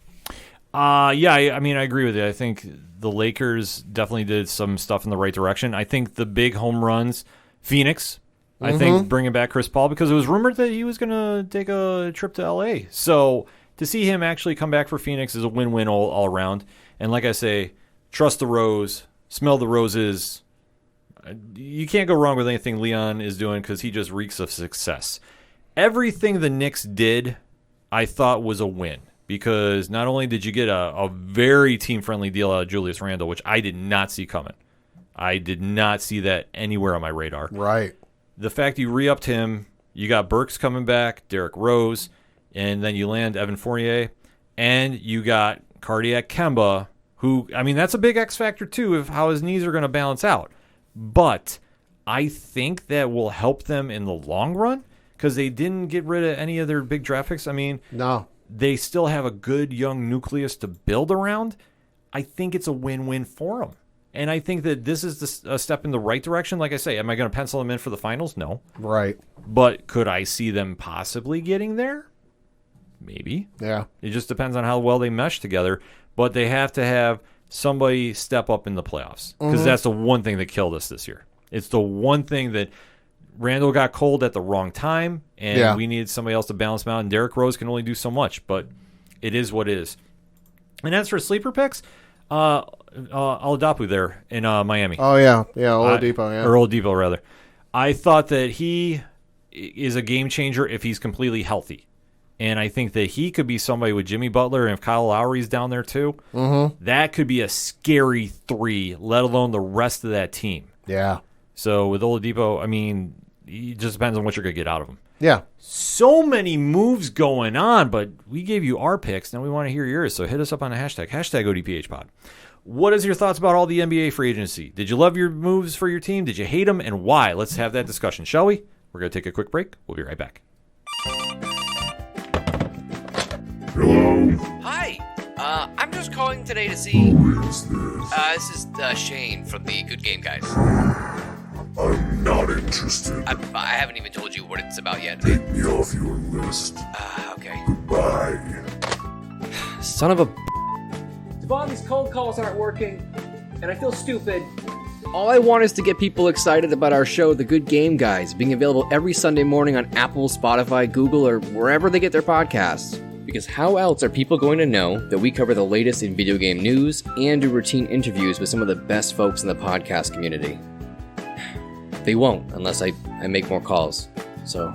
Yeah, I agree with you. I think the Lakers definitely did some stuff in the right direction. I think the big home runs, Phoenix, I think bringing back Chris Paul, because it was rumored that he was going to take a trip to L.A. So to see him actually come back for Phoenix is a win-win all around. And like I say, trust the rose, smell the roses. You can't go wrong with anything Leon is doing, because he just reeks of success. Everything the Knicks did, I thought was a win, because not only did you get a very team-friendly deal out of Julius Randle, which I did not see coming. I did not see that anywhere on my radar. Right. The fact you re-upped him, you got Burks coming back, Derrick Rose, and then you land Evan Fournier, and you got Cardiac Kemba, who, that's a big X factor too, of how his knees are going to balance out. But I think that will help them in the long run, because they didn't get rid of any of their big draft picks. No. They still have a good young nucleus to build around. I think it's a win-win for them. And I think that this is a step in the right direction. Like I say, am I going to pencil them in for the finals? No. Right. But could I see them possibly getting there? Maybe. Yeah. It just depends on how well they mesh together. But they have to have somebody step up in the playoffs, because that's the one thing that killed us this year. It's the one thing that Randall got cold at the wrong time, and we needed somebody else to balance him out, and Derrick Rose can only do so much, but it is what it is. And as for sleeper picks, Oladapo there in Miami. Oh, yeah. Yeah, Oladipo, Or Oladipo, rather. I thought that he is a game changer if he's completely healthy. And I think that he could be somebody with Jimmy Butler, and if Kyle Lowry's down there too, that could be a scary three, let alone the rest of that team. Yeah. So with Oladipo, it just depends on what you're going to get out of him. Yeah. So many moves going on, but we gave you our picks. Now we want to hear yours, so hit us up on a hashtag ODPHpod. What is your thoughts about all the NBA free agency? Did you love your moves for your team? Did you hate them, and why? Let's have that discussion, shall we? We're going to take a quick break. We'll be right back. Hello? Hi. I'm just calling today to see. Who is this? This is Shane from the Good Game Guys. I'm not interested. I haven't even told you what it's about yet. Take me off your list. Okay. Goodbye. Son of a. Devon, these cold calls aren't working, and I feel stupid. All I want is to get people excited about our show, The Good Game Guys, being available every Sunday morning on Apple, Spotify, Google, or wherever they get their podcasts. Because how else are people going to know that we cover the latest in video game news and do routine interviews with some of the best folks in the podcast community? They won't unless I make more calls. So.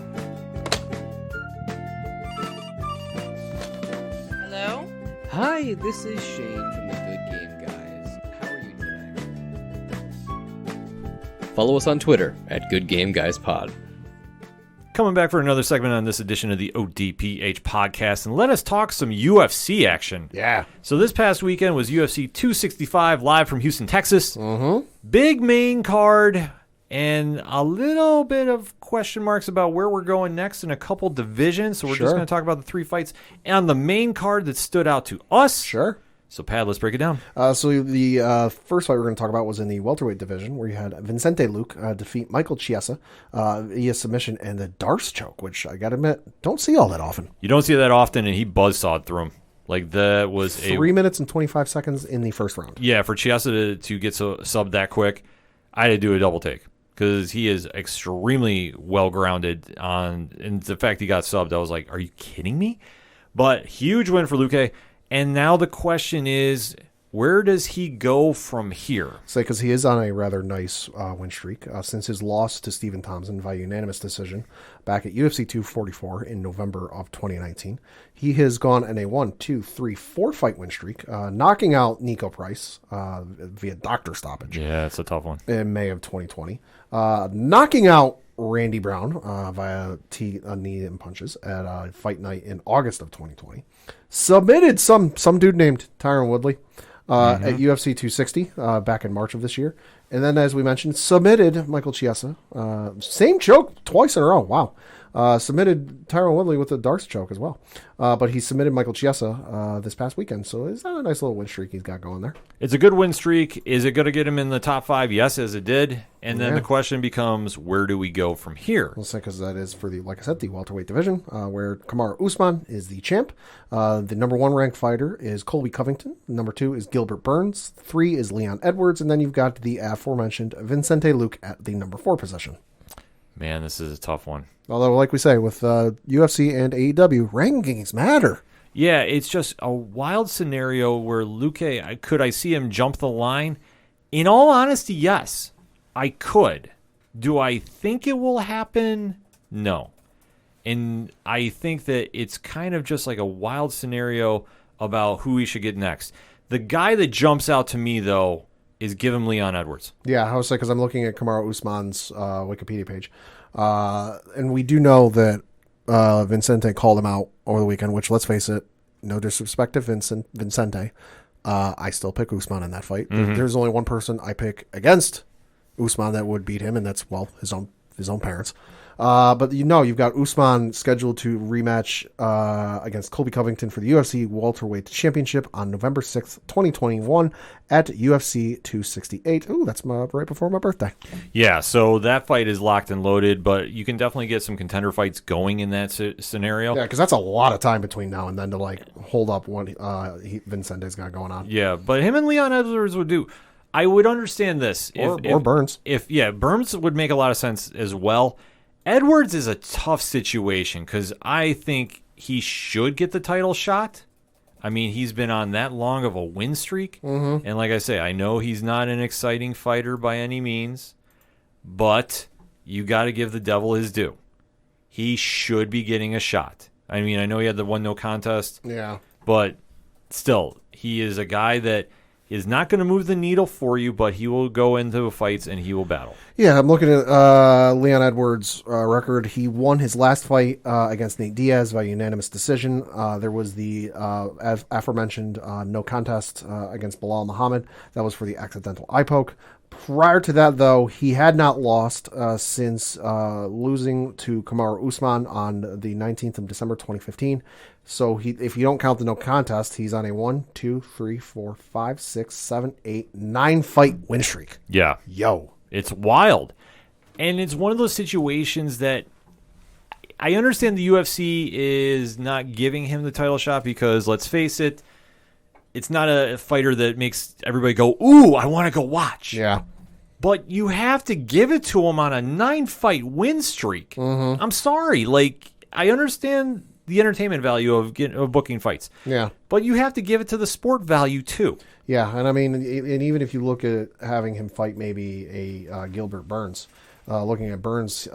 Hello? Hi, this is Shane from the Good Game Guys. How are you today? Follow us on Twitter at Good Game Guys Pod. Coming back for another segment on this edition of the ODPH podcast, and let us talk some UFC action. Yeah. So this past weekend was UFC 265 live from Houston, Texas. Big main card and a little bit of question marks about where we're going next in a couple divisions. So we're just going to talk about the 3 fights and the main card that stood out to us. Sure. So, Pat, let's break it down. So the first fight we're going to talk about was in the welterweight division, where you had Vicente Luque defeat Michael Chiesa via submission and the Darce choke, which I got to admit, don't see all that often. You don't see that often, and he buzzsawed through him. Like, that was 3 minutes and 25 seconds in the first round. Yeah, for Chiesa to get subbed that quick, I had to do a double take because he is extremely well-grounded on, and the fact he got subbed, I was like, are you kidding me? But huge win for Luque. And now the question is, where does he go from here? Say, because he is on a rather nice win streak since his loss to Stephen Thompson via unanimous decision back at UFC 244 in November of 2019. He has gone in a 4 fight win streak, knocking out Nico Price via doctor stoppage. Yeah, it's a tough one. In May of 2020. Knocking out Randy Brown via knee and punches at Fight Night in August of 2020. Submitted some dude named Tyron Woodley at UFC 260 back in March of this year. And then, as we mentioned, submitted Michael Chiesa. Same choke twice in a row. Wow. Submitted Tyron Woodley with a Darce choke as well. But he submitted Michael Chiesa this past weekend. So it's not a nice little win streak he's got going there. It's a good win streak. Is it going to get him in the top 5? Yes, as it did. And then the question becomes, where do we go from here? Well, because that is for the, like I said, the welterweight division, where Kamaru Usman is the champ. The number 1 ranked fighter is Colby Covington. Number 2 is Gilbert Burns. 3 is Leon Edwards. And then you've got the aforementioned Vicente Luque at the number 4 position. Man, this is a tough one. Although, like we say, with UFC and AEW, rankings matter. Yeah, it's just a wild scenario where Luque, could I see him jump the line? In all honesty, yes, I could. Do I think it will happen? No. And I think that it's kind of just like a wild scenario about who he should get next. The guy that jumps out to me, though, is give him Leon Edwards. Yeah, I was like, because I'm looking at Kamaru Usman's Wikipedia page. And we do know that Vicente called him out over the weekend, which, let's face it, no disrespect to Vicente. I still pick Usman in that fight. There's only one person I pick against Usman that would beat him, and that's, well, his own parents. But you've got Usman scheduled to rematch against Colby Covington for the UFC Welterweight Championship on November 6th, 2021 at UFC 268. Ooh, that's right before my birthday. Yeah, so that fight is locked and loaded, but you can definitely get some contender fights going in that scenario. Yeah, because that's a lot of time between now and then to hold up what Vincente's got going on. Yeah, but him and Leon Edwards would do. I would understand this. Or Burns. Burns would make a lot of sense as well. Edwards is a tough situation because I think he should get the title shot. I mean, he's been on that long of a win streak. And like I say, I know he's not an exciting fighter by any means, but you got to give the devil his due. He should be getting a shot. I mean, I know he had the 1-0 contest. Yeah. But still, he is a guy that is not going to move the needle for you, but he will go into fights and he will battle. Yeah, I'm looking at Leon Edwards' record. He won his last fight against Nate Diaz by unanimous decision. There was the aforementioned no contest against Bilal Muhammad. That was for the accidental eye poke. Prior to that, though, he had not lost since losing to Kamaru Usman on the 19th of December 2015. So if you don't count the no contest, he's on a 1, 2, 3, 4, 5, 6, 7, 8, 9 fight win streak. Yeah. Yo. It's wild. And it's one of those situations that I understand the UFC is not giving him the title shot because, let's face it, it's not a fighter that makes everybody go, ooh, I want to go watch. Yeah. But you have to give it to him on a 9-fight win streak. Mm-hmm. I'm sorry. Like, I understand the entertainment value of booking fights. Yeah. But you have to give it to the sport value, too. Yeah, and I mean, and even if you look at having him fight maybe a Gilbert Burns, looking at Burns,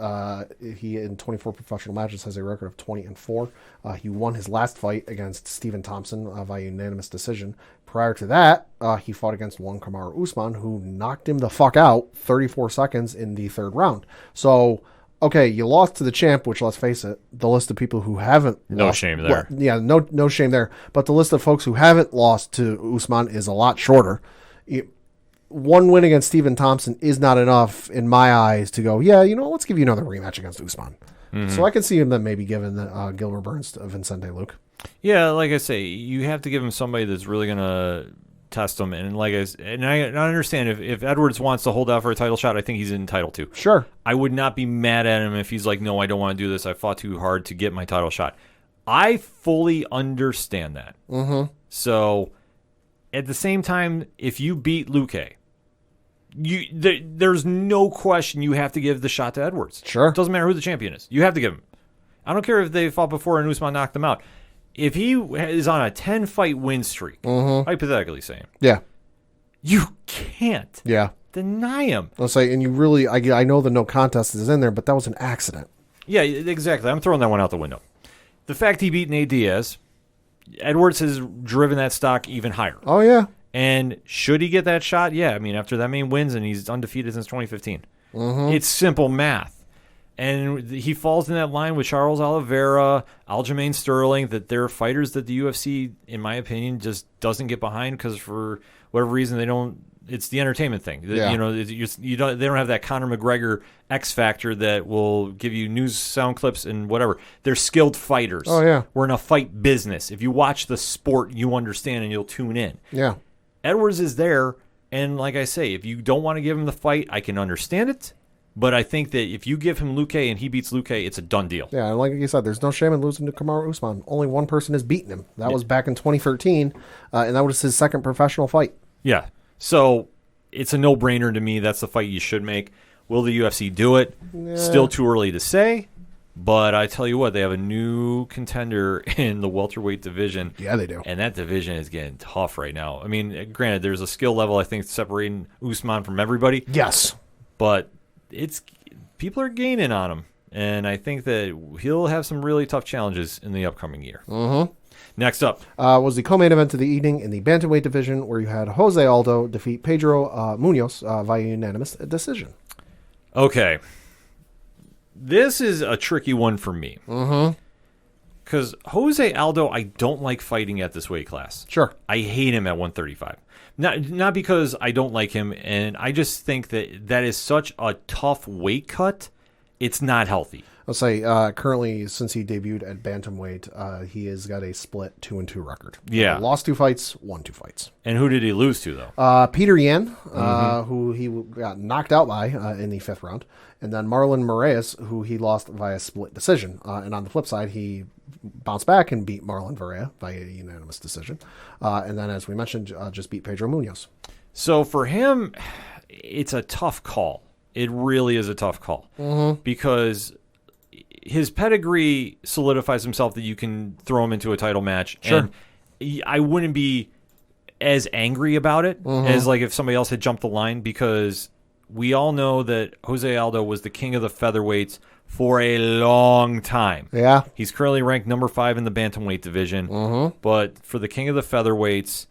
he in 24 professional matches has a record of 20-4. He won his last fight against Stephen Thompson via unanimous decision. Prior to that, he fought against one Kamaru Usman, who knocked him the fuck out 34 seconds in the third round. So, okay, you lost to the champ, which, let's face it, the list of people who haven't No lost, shame there. well, yeah, no shame there. But the list of folks who haven't lost to Usman is a lot shorter. One win against Stephen Thompson is not enough in my eyes to go, yeah, let's give you another rematch against Usman. Mm-hmm. So I can see him then maybe giving Gilbert Burns to Vicente Luque. Yeah, like I say, you have to give him somebody that's really going to test him. And I understand if Edwards wants to hold out for a title shot, I think he's entitled to. Sure. I would not be mad at him if he's like, no, I don't want to do this. I fought too hard to get my title shot. I fully understand that. Mm-hmm. So at the same time, if you beat Luque, there's no question you have to give the shot to Edwards. Sure. It doesn't matter who the champion is. You have to give him. I don't care if they fought before and Usman knocked them out. If he is on a 10-fight win streak, hypothetically saying, yeah, you can't deny him. I'll say, and you really, I know the no contest is in there, but that was an accident. Yeah, exactly. I'm throwing that one out the window. The fact he beat Nate Diaz, Edwards has driven that stock even higher. Oh, yeah. And should he get that shot? Yeah, I mean, after that many wins and he's undefeated since 2015. It's simple math. And he falls in that line with Charles Oliveira, Aljamain Sterling, that they're fighters that the UFC, in my opinion, just doesn't get behind because for whatever reason they don't. It's the entertainment thing. Yeah. You don't. They don't have that Conor McGregor X factor that will give you news sound clips and whatever. They're skilled fighters. Oh yeah, we're in a fight business. If you watch the sport, you understand and you'll tune in. Yeah, Edwards is there, and like I say, if you don't want to give him the fight, I can understand it. But I think that if you give him Luque and he beats Luque, it's a done deal. Yeah, and like you said, there's no shame in losing to Kamaru Usman. Only one person has beaten him. That was back in 2013, and that was his second professional fight. Yeah, so it's a no-brainer to me. That's the fight you should make. Will the UFC do it? Yeah. Still too early to say. But I tell you what, they have a new contender in the welterweight division. Yeah, they do. And that division is getting tough right now. I mean, granted, there's a skill level, I think, separating Usman from everybody. Yes. But people are gaining on him, and I think that he'll have some really tough challenges in the upcoming year. Mm-hmm. Next up was the co-main event of the evening in the bantamweight division, where you had Jose Aldo defeat Pedro Munoz via unanimous decision. Okay, this is a tricky one for me. Because Jose Aldo, I don't like fighting at this weight class. Sure, I hate him at 135. Not because I don't like him, and I just think that is such a tough weight cut. It's not healthy. I'll say currently, since he debuted at bantamweight, he has got a split 2-2 record. Yeah, lost 2 fights, won 2 fights. And who did he lose to though? Peter Yan, who he got knocked out by in the 5th round, and then Marlon Moraes, who he lost via split decision. And on the flip side, he bounced back and beat Marlon Varela via unanimous decision. And then, as we mentioned, just beat Pedro Munoz. So for him, it's a tough call. It really is a tough call because his pedigree solidifies himself that you can throw him into a title match. Sure. And I wouldn't be as angry about it as like if somebody else had jumped the line, because we all know that Jose Aldo was the king of the featherweights for a long time. Yeah. He's currently ranked number 5 in the bantamweight division. But for the king of the featherweights,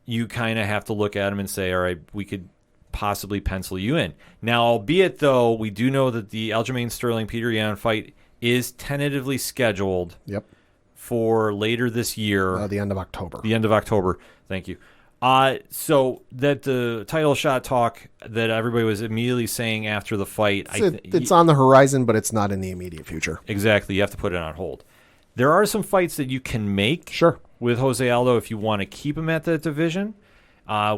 you kind of have to look at him and say, all right, we could possibly pencil you in. Now, albeit, though, we do know that the Aljamain Sterling-Peter Yan fight is tentatively scheduled for later this year. The end of October. The end of October. Thank you. So that the title shot talk that everybody was immediately saying after the fight, it's on the horizon, but it's not in the immediate future. Exactly. You have to put it on hold. There are some fights that you can make with Jose Aldo if you want to keep him at that division.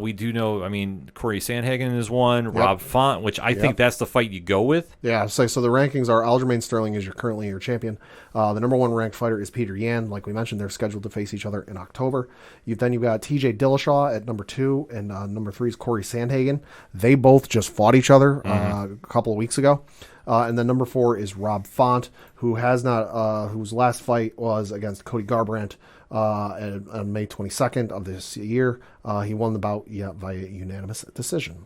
We do know, I mean, Corey Sandhagen is one, Rob Font, which I think that's the fight you go with. Yeah, so the rankings are Aljamain Sterling is currently your champion. The number one ranked fighter is Peter Yan. Like we mentioned, they're scheduled to face each other in October. You've got TJ Dillashaw at number 2, and number 3 is Corey Sandhagen. They both just fought each other a couple of weeks ago. And then number 4 is Rob Font, who has not, whose last fight was against Cody Garbrandt on May 22nd of this year. He won the bout via unanimous decision.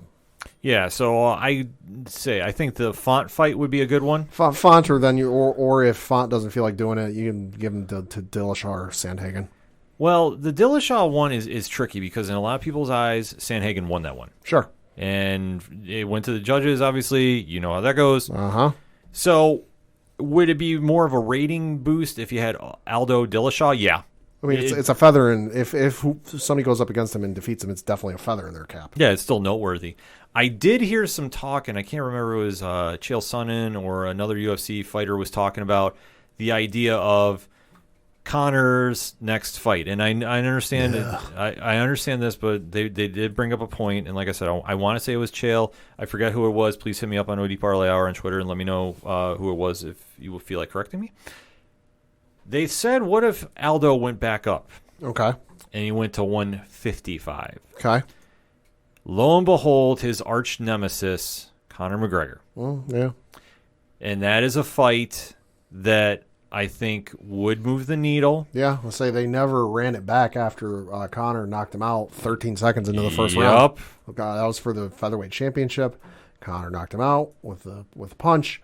Yeah, so I think the Font fight would be a good one. Font, or then or if Font doesn't feel like doing it, you can give him to Dillashaw or Sandhagen. Well, the Dillashaw one is tricky because in a lot of people's eyes, Sandhagen won that one. Sure. And it went to the judges, obviously. You know how that goes. Uh-huh. So would it be more of a rating boost if you had Aldo Dillashaw? Yeah. I mean, it's a feather, and if somebody goes up against him and defeats him, it's definitely a feather in their cap. Yeah, it's still noteworthy. I did hear some talk, and I can't remember if it was Chael Sonnen or another UFC fighter was talking about the idea of Conor's next fight. And I understand I understand this, but they did bring up a point, and like I said, I want to say it was Chael. I forget who it was. Please hit me up on OD Parlay Hour on Twitter and let me know who it was if you will feel like correcting me. They said, what if Aldo went back up? Okay. And he went to 155. Okay. Lo and behold, his arch nemesis, Conor McGregor. Well, yeah. And that is a fight that I think would move the needle. Yeah, let's say they never ran it back after Conor knocked him out 13 seconds into the first round. Okay, that was for the featherweight championship. Conor knocked him out with a punch.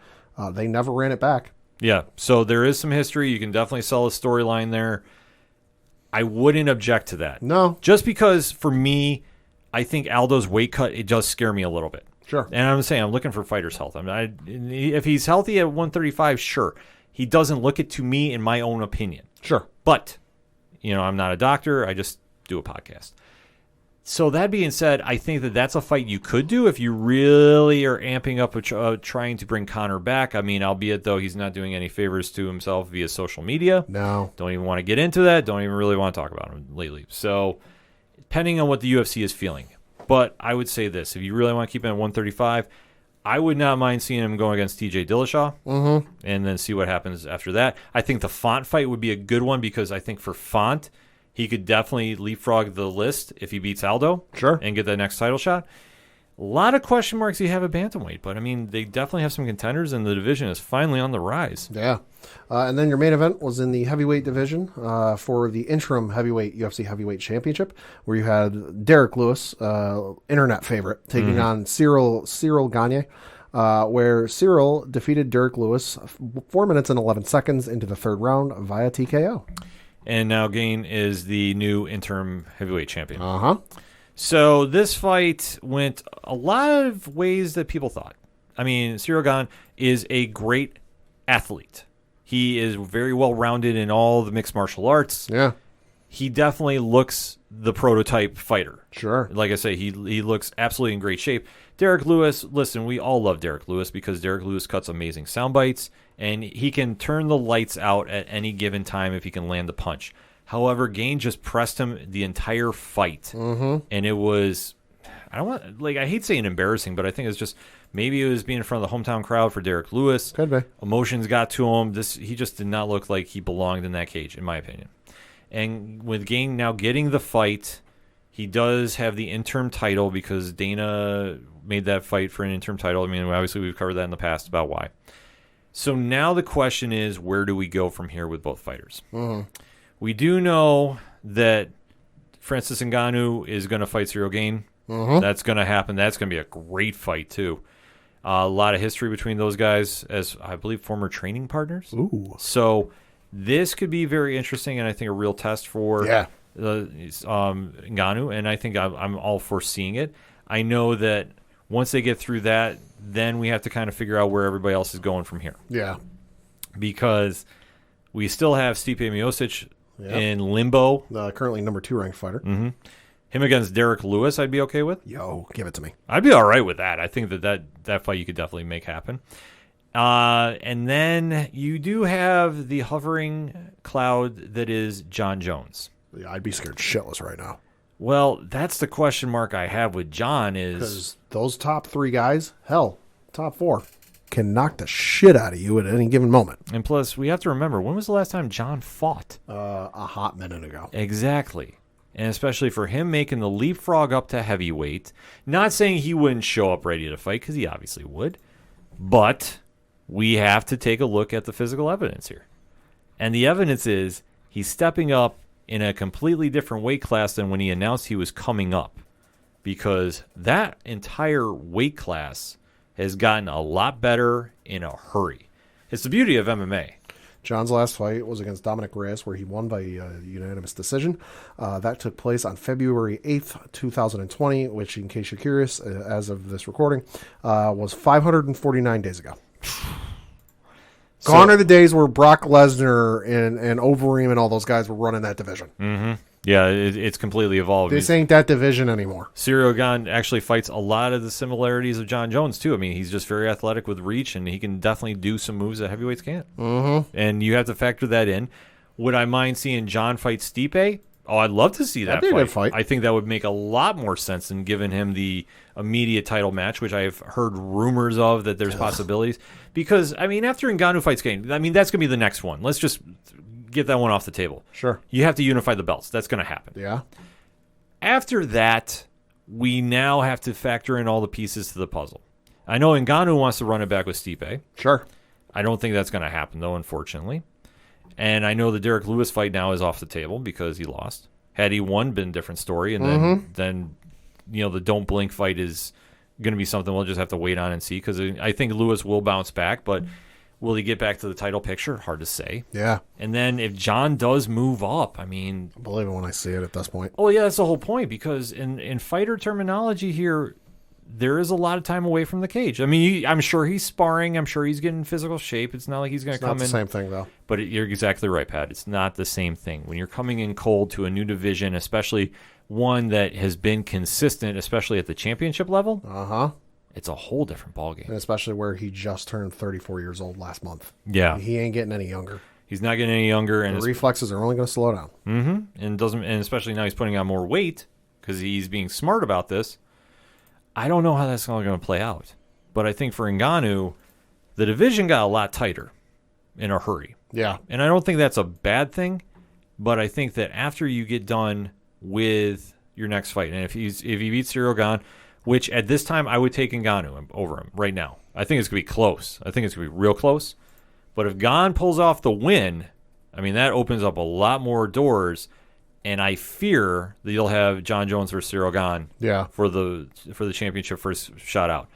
They never ran it back. Yeah, so there is some history. You can definitely sell a storyline there. I wouldn't object to that. No. Just because, for me, I think Aldo's weight cut, it does scare me a little bit. Sure. And I'm saying I'm looking for fighter's health. I mean, if he's healthy at 135, sure. He doesn't look it to me, in my own opinion. Sure. But, I'm not a doctor. I just do a podcast. So that being said, I think that that's a fight you could do if you really are amping up trying to bring Conor back. I mean, albeit, though, he's not doing any favors to himself via social media. No. Don't even want to get into that. Don't even really want to talk about him lately. So, depending on what the UFC is feeling. But I would say this. If you really want to keep him at 135, I would not mind seeing him going against TJ Dillashaw and then see what happens after that. I think the Font fight would be a good one because I think for Font, he could definitely leapfrog the list if he beats Aldo and get that next title shot. A lot of question marks you have at bantamweight, but, I mean, they definitely have some contenders, and the division is finally on the rise. Yeah. And then your main event was in the heavyweight division for the interim heavyweight UFC heavyweight championship, where you had Derek Lewis, internet favorite, taking on Cyril Gane, where Cyril defeated Derek Lewis 4 minutes and 11 seconds into the third round via TKO. And now Gane is the new interim heavyweight champion. Uh-huh. So this fight went a lot of ways that people thought. I mean, Cyril Gane is a great athlete. He is very well-rounded in all the mixed martial arts. Yeah. He definitely looks the prototype fighter. Sure. Like I say, he looks absolutely in great shape. Derek Lewis, listen, we all love Derek Lewis because Derek Lewis cuts amazing sound bites, and he can turn the lights out at any given time if he can land the punch. However, Gane just pressed him the entire fight, and it was, I hate saying embarrassing, but I think it's just, maybe it was being in front of the hometown crowd for Derek Lewis. Could be. Emotions got to him. He just did not look like he belonged in that cage, in my opinion. And with Gane now getting the fight, he does have the interim title because Dana made that fight for an interim title. I mean, obviously we've covered that in the past about why. So now the question is, where do we go from here with both fighters? We do know that Francis Ngannou is going to fight Cyril Gane. That's going to happen. That's going to be a great fight, too. A lot of history between those guys as, I believe, former training partners. Ooh. So this could be very interesting and I think a real test for Ngannou, and I think I'm all for seeing it. I know that once they get through that, then we have to kind of figure out where everybody else is going from here. Yeah. Because we still have Stipe Miocic in limbo. Currently number 2 ranked fighter. Mm-hmm. Him against Derek Lewis, I'd be okay with. Yo, give it to me. I'd be all right with that. I think that fight you could definitely make happen. And then you do have the hovering cloud that is John Jones. Yeah, I'd be scared shitless right now. Well, that's the question mark I have with John is... Because those top 3 guys, hell, top 4, can knock the shit out of you at any given moment. And plus, we have to remember, when was the last time John fought? A hot minute ago. Exactly. And especially for him making the leapfrog up to heavyweight. Not saying he wouldn't show up ready to fight, because he obviously would. But we have to take a look at the physical evidence here. And the evidence is he's stepping up in a completely different weight class than when he announced he was coming up. Because that entire weight class has gotten a lot better in a hurry. It's the beauty of MMA. John's last fight was against Dominic Reyes, where he won by unanimous decision. That took place on February 8th, 2020, which, in case you're curious, as of this recording, was 549 days ago. Gone are the days where Brock Lesnar and Overeem and all those guys were running that division. Mm-hmm. Yeah, it's completely evolved. This ain't that division anymore. Ciryl Gane actually fights a lot of the similarities of John Jones, too. I mean, he's just very athletic with reach, and he can definitely do some moves that heavyweights can't. Mm-hmm. And you have to factor that in. Would I mind seeing John fight Stipe? Oh, I'd love to see that That'd be a good fight. I think that would make a lot more sense than giving him the immediate title match, which I've heard rumors of that there's possibilities. Because, I mean, after Ngannou fights Gane, I mean, that's going to be the next one. Let's just get that one off the table. Sure. You have to unify the belts. That's going to happen. Yeah. After that, we now have to factor in all the pieces to the puzzle. I know Ngannou wants to run it back with Stipe. Sure. I don't think that's going to happen, though, unfortunately. And I know the Derek Lewis fight now is off the table because he lost. Had he won, been a different story. And then the Don't Blink fight is going to be something we'll just have to wait on and see, because I think Lewis will bounce back, but will he get back to the title picture? Hard to say. Yeah. And then if John does move up, I mean... I believe it when I see it at this point. Oh, yeah, that's the whole point, because in fighter terminology here, there is a lot of time away from the cage. I mean, I'm sure he's sparring. I'm sure he's getting in physical shape. It's not like he's going to come in... It's not the same thing, though. But you're exactly right, Pat. It's not the same thing. When you're coming in cold to a new division, especially one that has been consistent, especially at the championship level, it's a whole different ballgame. And especially where he just turned 34 years old last month. Yeah. He ain't getting any younger. He's not getting any younger. And the reflexes are only going to slow down. Mm-hmm. And especially now he's putting on more weight because he's being smart about this. I don't know how that's all going to play out. But I think for Ngannou, the division got a lot tighter in a hurry. Yeah. And I don't think that's a bad thing, but I think that after you get done with your next fight, and if he beats Ciryl Gane, which at this time I would take Ngannou over him right now. I think it's going to be close. I think it's going to be real close. But if Gane pulls off the win, I mean, that opens up a lot more doors. And I fear that you'll have John Jones versus Ciryl Gane for the championship first shot out.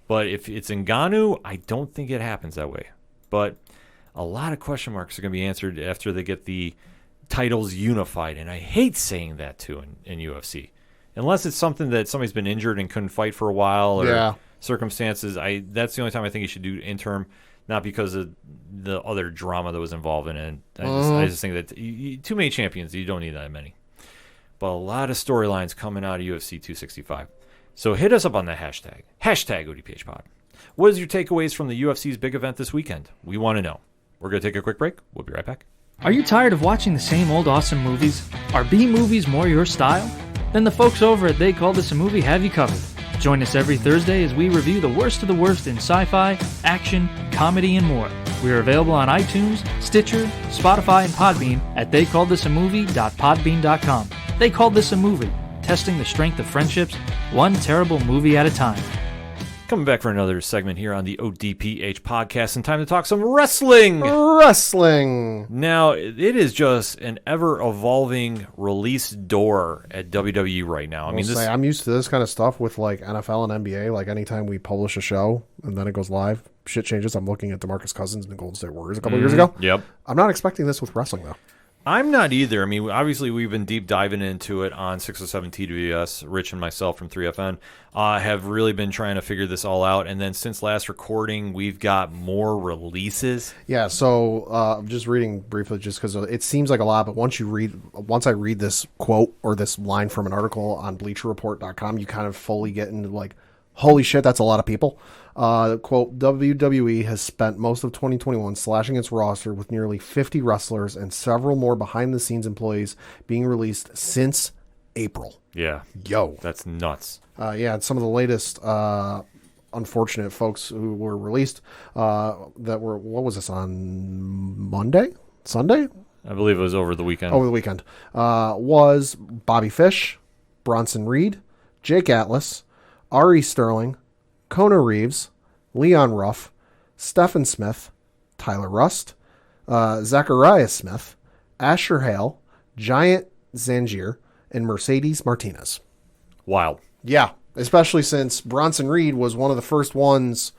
But if it's Ngannou, I don't think it happens that way. But a lot of question marks are going to be answered after they get the titles unified. And I hate saying that, too, in UFC. Unless it's something that somebody's been injured and couldn't fight for a while or circumstances. That's the only time I think you should do interim, not because of the other drama that was involved in it. I just think that too many champions, you don't need that many. But a lot of storylines coming out of UFC 265. So hit us up on that hashtag ODPHpod. What is your takeaways from the UFC's big event this weekend? We want to know. We're going to take a quick break. We'll be right back. Are you tired of watching the same old awesome movies? Are B movies more your style? Then the folks over at They Call This a Movie have you covered. Join us every Thursday as we review the worst of the worst in sci-fi, action, comedy, and more. We are available on iTunes, Stitcher, Spotify, and Podbean at theycallthisamovie.podbean.com. They Called This a Movie, testing the strength of friendships, one terrible movie at a time. Coming back for another segment here on the ODPH podcast, and time to talk some wrestling. Now, it is just an ever-evolving release door at WWE right now. I'm used to this kind of stuff with like NFL and NBA. Like anytime we publish a show and then it goes live, shit changes. I'm looking at DeMarcus Cousins and the Golden State Warriors a couple years ago. Yep. I'm not expecting this with wrestling though. I'm not either. I mean, obviously, we've been deep diving into it on 607 TWS. Rich and myself from 3FN have really been trying to figure this all out. And then since last recording, we've got more releases. Yeah, so I'm just reading briefly just because it seems like a lot, but once I read this quote or this line from an article on BleacherReport.com, you kind of fully get into like, holy shit, that's a lot of people. Quote, WWE has spent most of 2021 slashing its roster with nearly 50 wrestlers and several more behind-the-scenes employees being released since April. Yeah. Yo. That's nuts. Yeah, some of the latest unfortunate folks who were released that were, what was this, on Monday? Sunday? I believe it was over the weekend. Over the weekend. Was Bobby Fish, Bronson Reed, Jake Atlas, Ari Sterling, Kona Reeves, Leon Ruff, Stephen Smith, Tyler Rust, Zachariah Smith, Asher Hale, Giant Zangier, and Mercedes Martinez. Wild. Yeah, especially since Bronson Reed was one of the first ones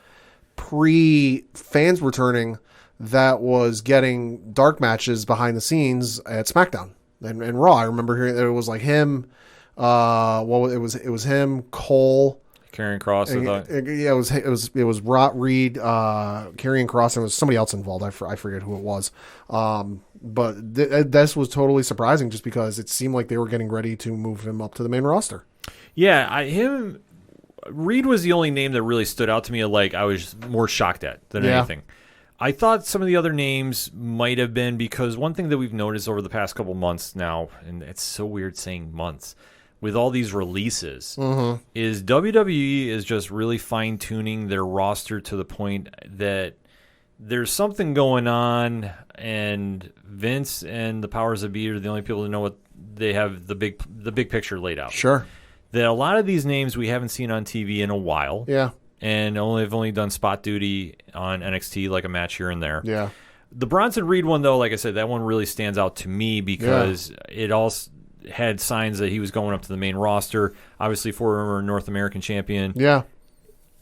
pre-fans returning that was getting dark matches behind the scenes at SmackDown and Raw. I remember hearing that it was like him, it was him, Cole, Karrion Kross, I thought. It was Reed, Karrion Kross, and there was somebody else involved. I forget who it was. But this was totally surprising just because it seemed like they were getting ready to move him up to the main roster. Yeah, Reed was the only name that really stood out to me. Like I was more shocked at than anything. I thought some of the other names might have been because one thing that we've noticed over the past couple months now, and it's so weird saying months, with all these releases, is WWE is just really fine-tuning their roster to the point that there's something going on, and Vince and the powers that be are the only people that know what they have the big picture laid out. Sure. That a lot of these names we haven't seen on TV in a while. Yeah. And have only done spot duty on NXT, like a match here and there. Yeah. The Bronson Reed one, though, like I said, that one really stands out to me because it also had signs that he was going up to the main roster. Obviously, former North American champion. Yeah.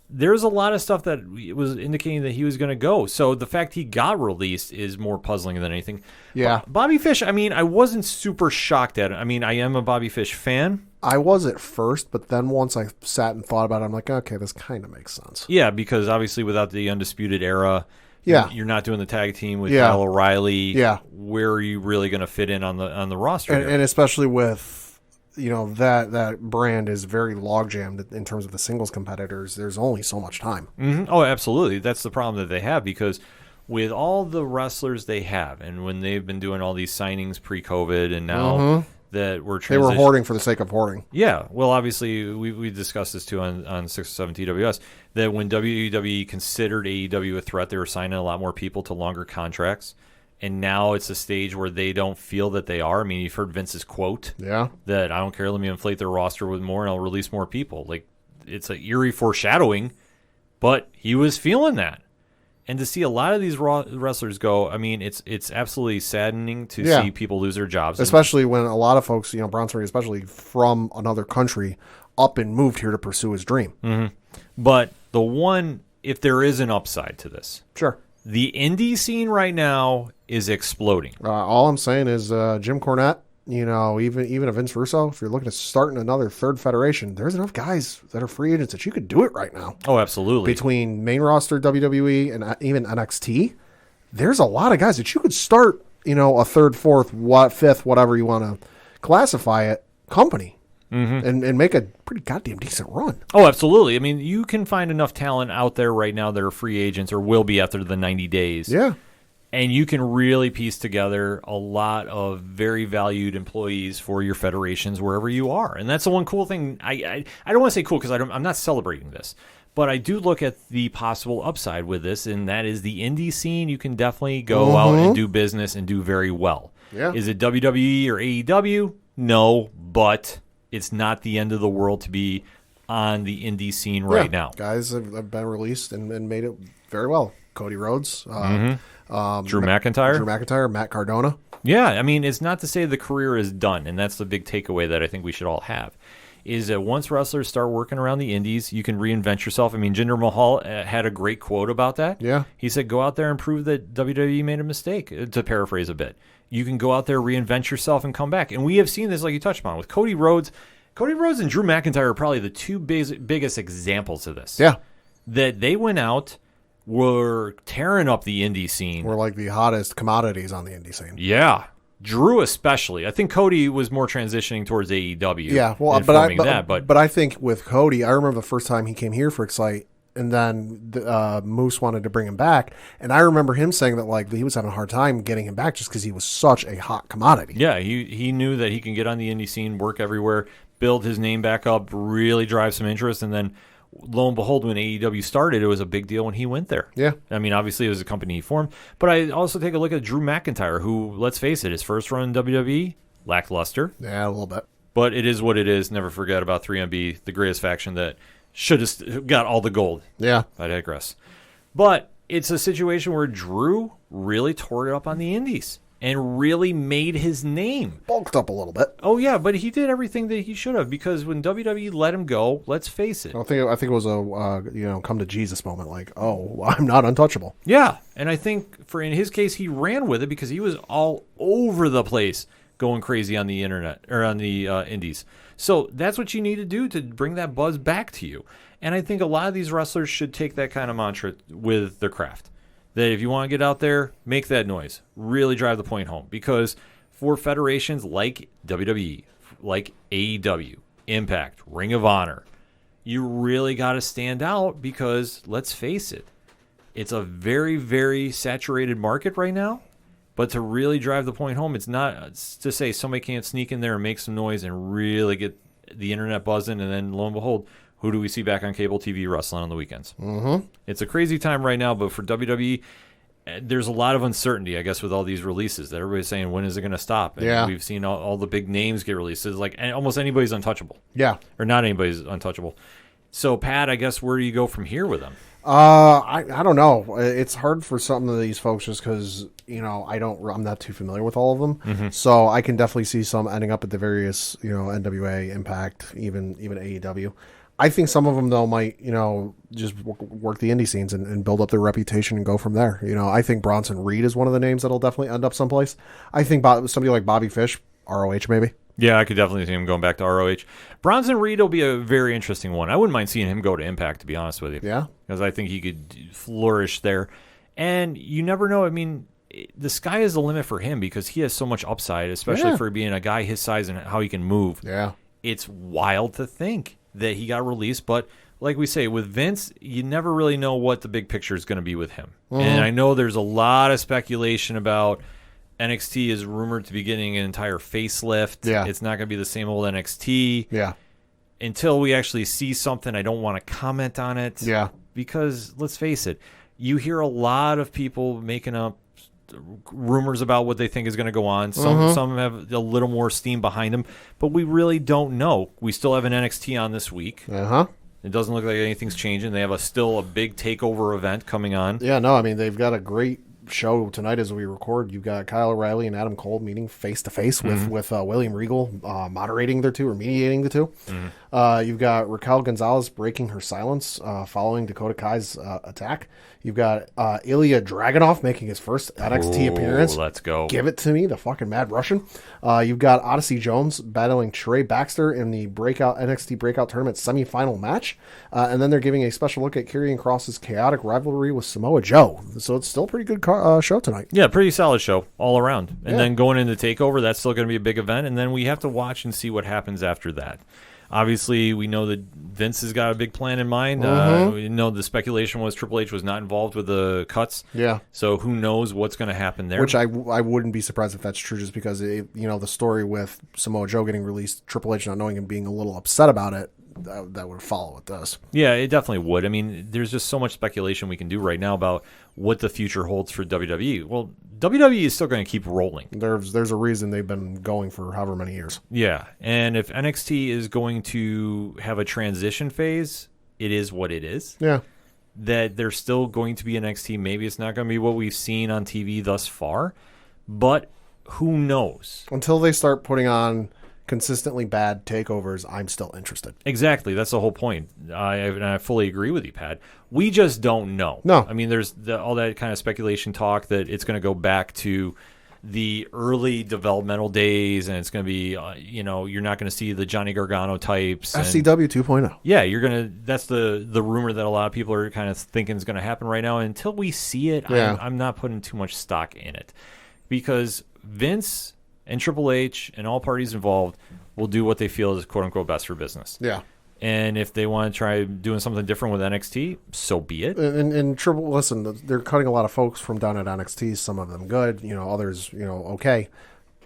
There's a lot of stuff that was indicating that he was going to go. So the fact he got released is more puzzling than anything. Yeah. Bobby Fish, I mean, I wasn't super shocked at it. I mean, I am a Bobby Fish fan. I was at first, but then once I sat and thought about it, I'm like, okay, this kind of makes sense. Yeah, because obviously without the Undisputed Era, you're not doing the tag team with Kyle O'Reilly. Yeah. Where are you really going to fit in on the roster? And especially with, that brand is very log jammed in terms of the singles competitors. There's only so much time. Mm-hmm. Oh, absolutely. That's the problem that they have because with all the wrestlers they have, and when they've been doing all these signings pre-COVID, and now that we're they were hoarding for the sake of hoarding. Yeah, well, obviously we discussed this too on 607 TWS that when WWE considered AEW a threat, they were signing a lot more people to longer contracts. And now it's a stage where they don't feel that they are. I mean, you've heard Vince's quote that I don't care, let me inflate their roster with more and I'll release more people. Like, it's an eerie foreshadowing, but he was feeling that. And to see a lot of these wrestlers go, I mean, it's absolutely saddening to see people lose their jobs. Especially when a lot of folks, Bronson Reed, especially from another country, up and moved here to pursue his dream. Mm-hmm. But the one, if there is an upside to this. Sure. The indie scene right now is exploding. All I'm saying is Jim Cornette, even a Vince Russo, if you're looking at starting another third federation, there's enough guys that are free agents that you could do it right now. Oh, absolutely. Between main roster WWE and even NXT, there's a lot of guys that you could start, a third, fourth, fifth, whatever you want to classify it, company. Mm-hmm. And make a pretty goddamn decent run. Oh, absolutely. I mean, you can find enough talent out there right now that are free agents or will be after the 90 days. Yeah. And you can really piece together a lot of very valued employees for your federations wherever you are. And that's the one cool thing. I don't want to say cool because I'm not celebrating this. But I do look at the possible upside with this, and that is the indie scene. You can definitely go out and do business and do very well. Yeah. Is it WWE or AEW? No, but it's not the end of the world to be on the indie scene right now. Guys have been released and made it very well. Cody Rhodes, Drew McIntyre, Matt Cardona. Yeah, I mean, it's not to say the career is done, and that's the big takeaway that I think we should all have, is that once wrestlers start working around the indies, you can reinvent yourself. I mean, Jinder Mahal had a great quote about that. Yeah. He said, go out there and prove that WWE made a mistake, to paraphrase a bit. You can go out there, reinvent yourself, and come back. And we have seen this, like you touched upon, with Cody Rhodes. Cody Rhodes and Drew McIntyre are probably the two biggest examples of this. Yeah. That they went out, were tearing up the indie scene. We're like the hottest commodities on the indie scene. Yeah. Drew especially. I think Cody was more transitioning towards AEW. Yeah, well, but I think with Cody, I remember the first time he came here for Excite, and then Moose wanted to bring him back, and I remember him saying that like he was having a hard time getting him back just because he was such a hot commodity. Yeah, he knew that he can get on the indie scene, work everywhere, build his name back up, really drive some interest, and then lo and behold, when AEW started, it was a big deal when he went there. Yeah. I mean, obviously, it was a company he formed. But I also take a look at Drew McIntyre, who, let's face it, his first run in WWE, lackluster. Yeah, a little bit. But it is what it is. Never forget about 3MB, the greatest faction that should have got all the gold. Yeah. I digress. But it's a situation where Drew really tore it up on the indies and really made his name. Bulked up a little bit. Oh, yeah, but he did everything that he should have, because when WWE let him go, let's face it. I think it was a come to Jesus moment, like, oh, I'm not untouchable. Yeah, and I think in his case, he ran with it because he was all over the place going crazy on the internet, or on the indies. So that's what you need to do to bring that buzz back to you. And I think a lot of these wrestlers should take that kind of mantra with their craft. That if you want to get out there, make that noise. Really drive the point home. Because for federations like WWE, like AEW, Impact, Ring of Honor, you really got to stand out because, let's face it, it's a very, very saturated market right now. But to really drive the point home, it's not to say somebody can't sneak in there and make some noise and really get the internet buzzing, and then lo and behold, who do we see back on cable TV wrestling on the weekends? Mm-hmm. It's a crazy time right now, but for WWE, there's a lot of uncertainty, I guess, with all these releases. That everybody's saying, when is it going to stop? And yeah. We've seen all the big names get released. It's like almost anybody's untouchable. Yeah. Or not anybody's untouchable. So, Pat, I guess where do you go from here with them? I don't know. It's hard for some of these folks just because, I'm not too familiar with all of them. Mm-hmm. So I can definitely see some ending up at the various, NWA, Impact, even AEW. I think some of them, though, might, just work the indie scenes and build up their reputation and go from there. I think Bronson Reed is one of the names that'll definitely end up someplace. I think somebody like Bobby Fish, ROH maybe. Yeah, I could definitely see him going back to ROH. Bronson Reed will be a very interesting one. I wouldn't mind seeing him go to Impact, to be honest with you. Yeah. Because I think he could flourish there. And you never know. I mean, the sky is the limit for him because he has so much upside, especially for being a guy his size and how he can move. Yeah. It's wild to think that he got released. But like we say, with Vince, you never really know what the big picture is going to be with him. Mm-hmm. And I know there's a lot of speculation about NXT is rumored to be getting an entire facelift. Yeah. It's not going to be the same old NXT. Yeah. Until we actually see something, I don't want to comment on it. Yeah. Because, let's face it, you hear a lot of people making up rumors about what they think is going to go on. Some have a little more steam behind them, but we really don't know. We still have an NXT on this week. Uh-huh. It doesn't look like anything's changing. They have still a big takeover event coming on. Yeah, no, I mean, they've got a great show tonight as we record. You've got Kyle O'Reilly and Adam Cole meeting face to face with William Regal moderating the two or mediating the two. You've got Raquel Gonzalez breaking her silence following Dakota Kai's attack. You've got Ilya Dragunov making his first NXT appearance. Let's go. Give it to me, the fucking Mad Russian. You've got Odyssey Jones battling Trey Baxter in the NXT Breakout Tournament semifinal match. And then they're giving a special look at Karrion Kross's chaotic rivalry with Samoa Joe. So it's still a pretty good show tonight. Yeah, pretty solid show all around. And then going into TakeOver, that's still going to be a big event. And then we have to watch and see what happens after that. Obviously, we know that Vince has got a big plan in mind. We know the speculation was Triple H was not involved with the cuts. Yeah. So who knows what's going to happen there. Which I wouldn't be surprised if that's true, just because, the story with Samoa Joe getting released, Triple H not knowing and being a little upset about it, that would follow with this. Yeah, it definitely would. I mean, there's just so much speculation we can do right now about what the future holds for WWE. Well, WWE is still going to keep rolling. There's a reason they've been going for however many years. Yeah, and if NXT is going to have a transition phase, it is what it is. Yeah. That there's still going to be NXT. Maybe it's not going to be what we've seen on TV thus far, but who knows? Until they start putting on consistently bad takeovers, I'm still interested. Exactly. That's the whole point. I fully agree with you, Pat. We just don't know. No. I mean, there's all that kind of speculation talk that it's going to go back to the early developmental days, and it's going to be, you're not going to see the Johnny Gargano types. FCW 2.0. Yeah, that's the rumor that a lot of people are kind of thinking is going to happen right now. And until we see it, Yeah. I'm not putting too much stock in it, because Vince and Triple H and all parties involved will do what they feel is quote unquote best for business. Yeah. And if they want to try doing something different with NXT, so be it. And Triple, listen, they're cutting a lot of folks from down at NXT, some of them good, others, okay.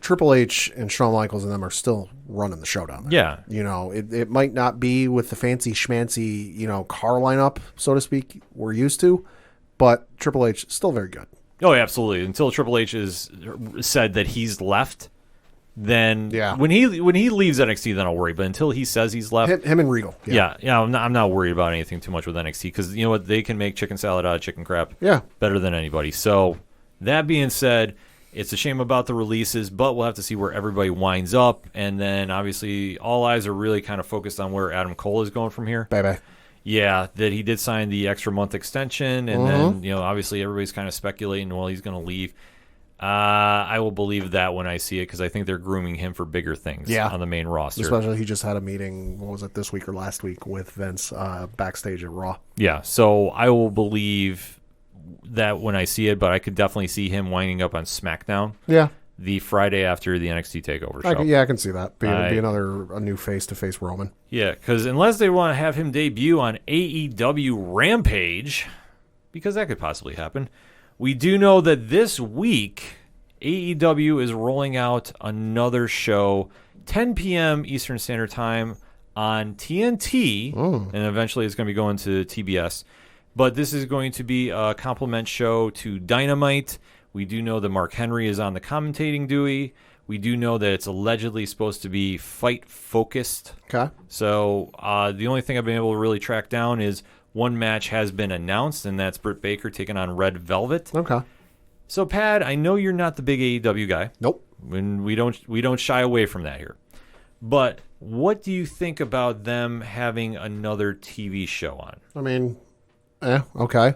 Triple H and Shawn Michaels and them are still running the show down there. Yeah. It might not be with the fancy schmancy, car lineup, so to speak, we're used to, but Triple H is still very good. Oh, absolutely. Until Triple H has said that he's left, then when he leaves NXT, then I'll worry. But until he says he's left, him and Regal. Yeah, I'm not worried about anything too much with NXT, because you know what, they can make chicken salad out of chicken crap. Yeah, better than anybody. So that being said, it's a shame about the releases, but we'll have to see where everybody winds up, and then obviously all eyes are really kind of focused on where Adam Cole is going from here. Bye. Yeah, that he did sign the extra month extension, and then obviously everybody's kind of speculating, well, he's going to leave. I will believe that when I see it, because I think they're grooming him for bigger things on the main roster. Especially he just had a meeting, what was it, this week or last week, with Vince backstage at Raw. Yeah, so I will believe that when I see it, but I could definitely see him winding up on SmackDown. Yeah. The Friday after the NXT TakeOver show. I can see that. Be a new face-to-face Roman. Yeah, because unless they want to have him debut on AEW Rampage, because that could possibly happen, we do know that this week AEW is rolling out another show, 10 p.m. Eastern Standard Time on TNT, and eventually it's going to be going to TBS. But this is going to be a complement show to Dynamite. We do know that Mark Henry is on the commentating duty. We do know that it's allegedly supposed to be fight-focused. Okay. So the only thing I've been able to really track down is one match has been announced, and that's Britt Baker taking on Red Velvet. Okay. So, Pat, I know you're not the big AEW guy. Nope. And we don't shy away from that here. But what do you think about them having another TV show on? I mean, okay.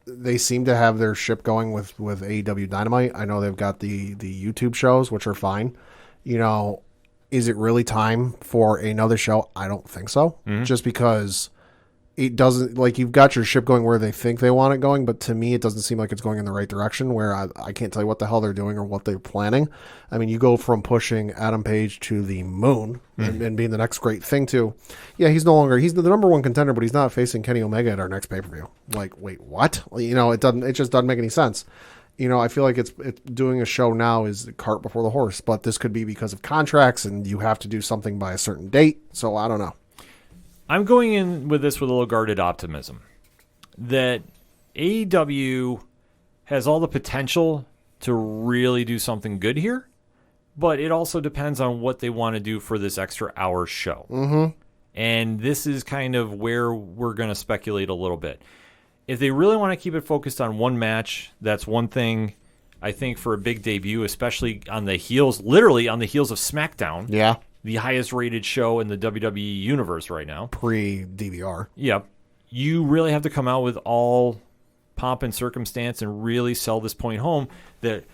They seem to have their ship going with AEW Dynamite. I know they've got the YouTube shows, which are fine. Is it really time for another show? I don't think so. Just because it doesn't, like, you've got your ship going where they think they want it going, but to me, it doesn't seem like it's going in the right direction, where I can't tell you what the hell they're doing or what they're planning. I mean, you go from pushing Adam Page to the moon and being the next great thing to, he's the number one contender, but he's not facing Kenny Omega at our next pay-per-view. Like, wait, what? It just doesn't make any sense. I feel like it's doing a show now is the cart before the horse, but this could be because of contracts and you have to do something by a certain date. So I don't know. I'm going in with this with a little guarded optimism that AEW has all the potential to really do something good here, but it also depends on what they want to do for this extra hour show. Mm-hmm. And this is kind of where we're going to speculate a little bit. If they really want to keep it focused on one match, that's one thing. I think for a big debut, especially literally on the heels of SmackDown. Yeah. The highest rated show in the WWE universe right now. Pre-DVR. Yep. You really have to come out with all pomp and circumstance and really sell this point home that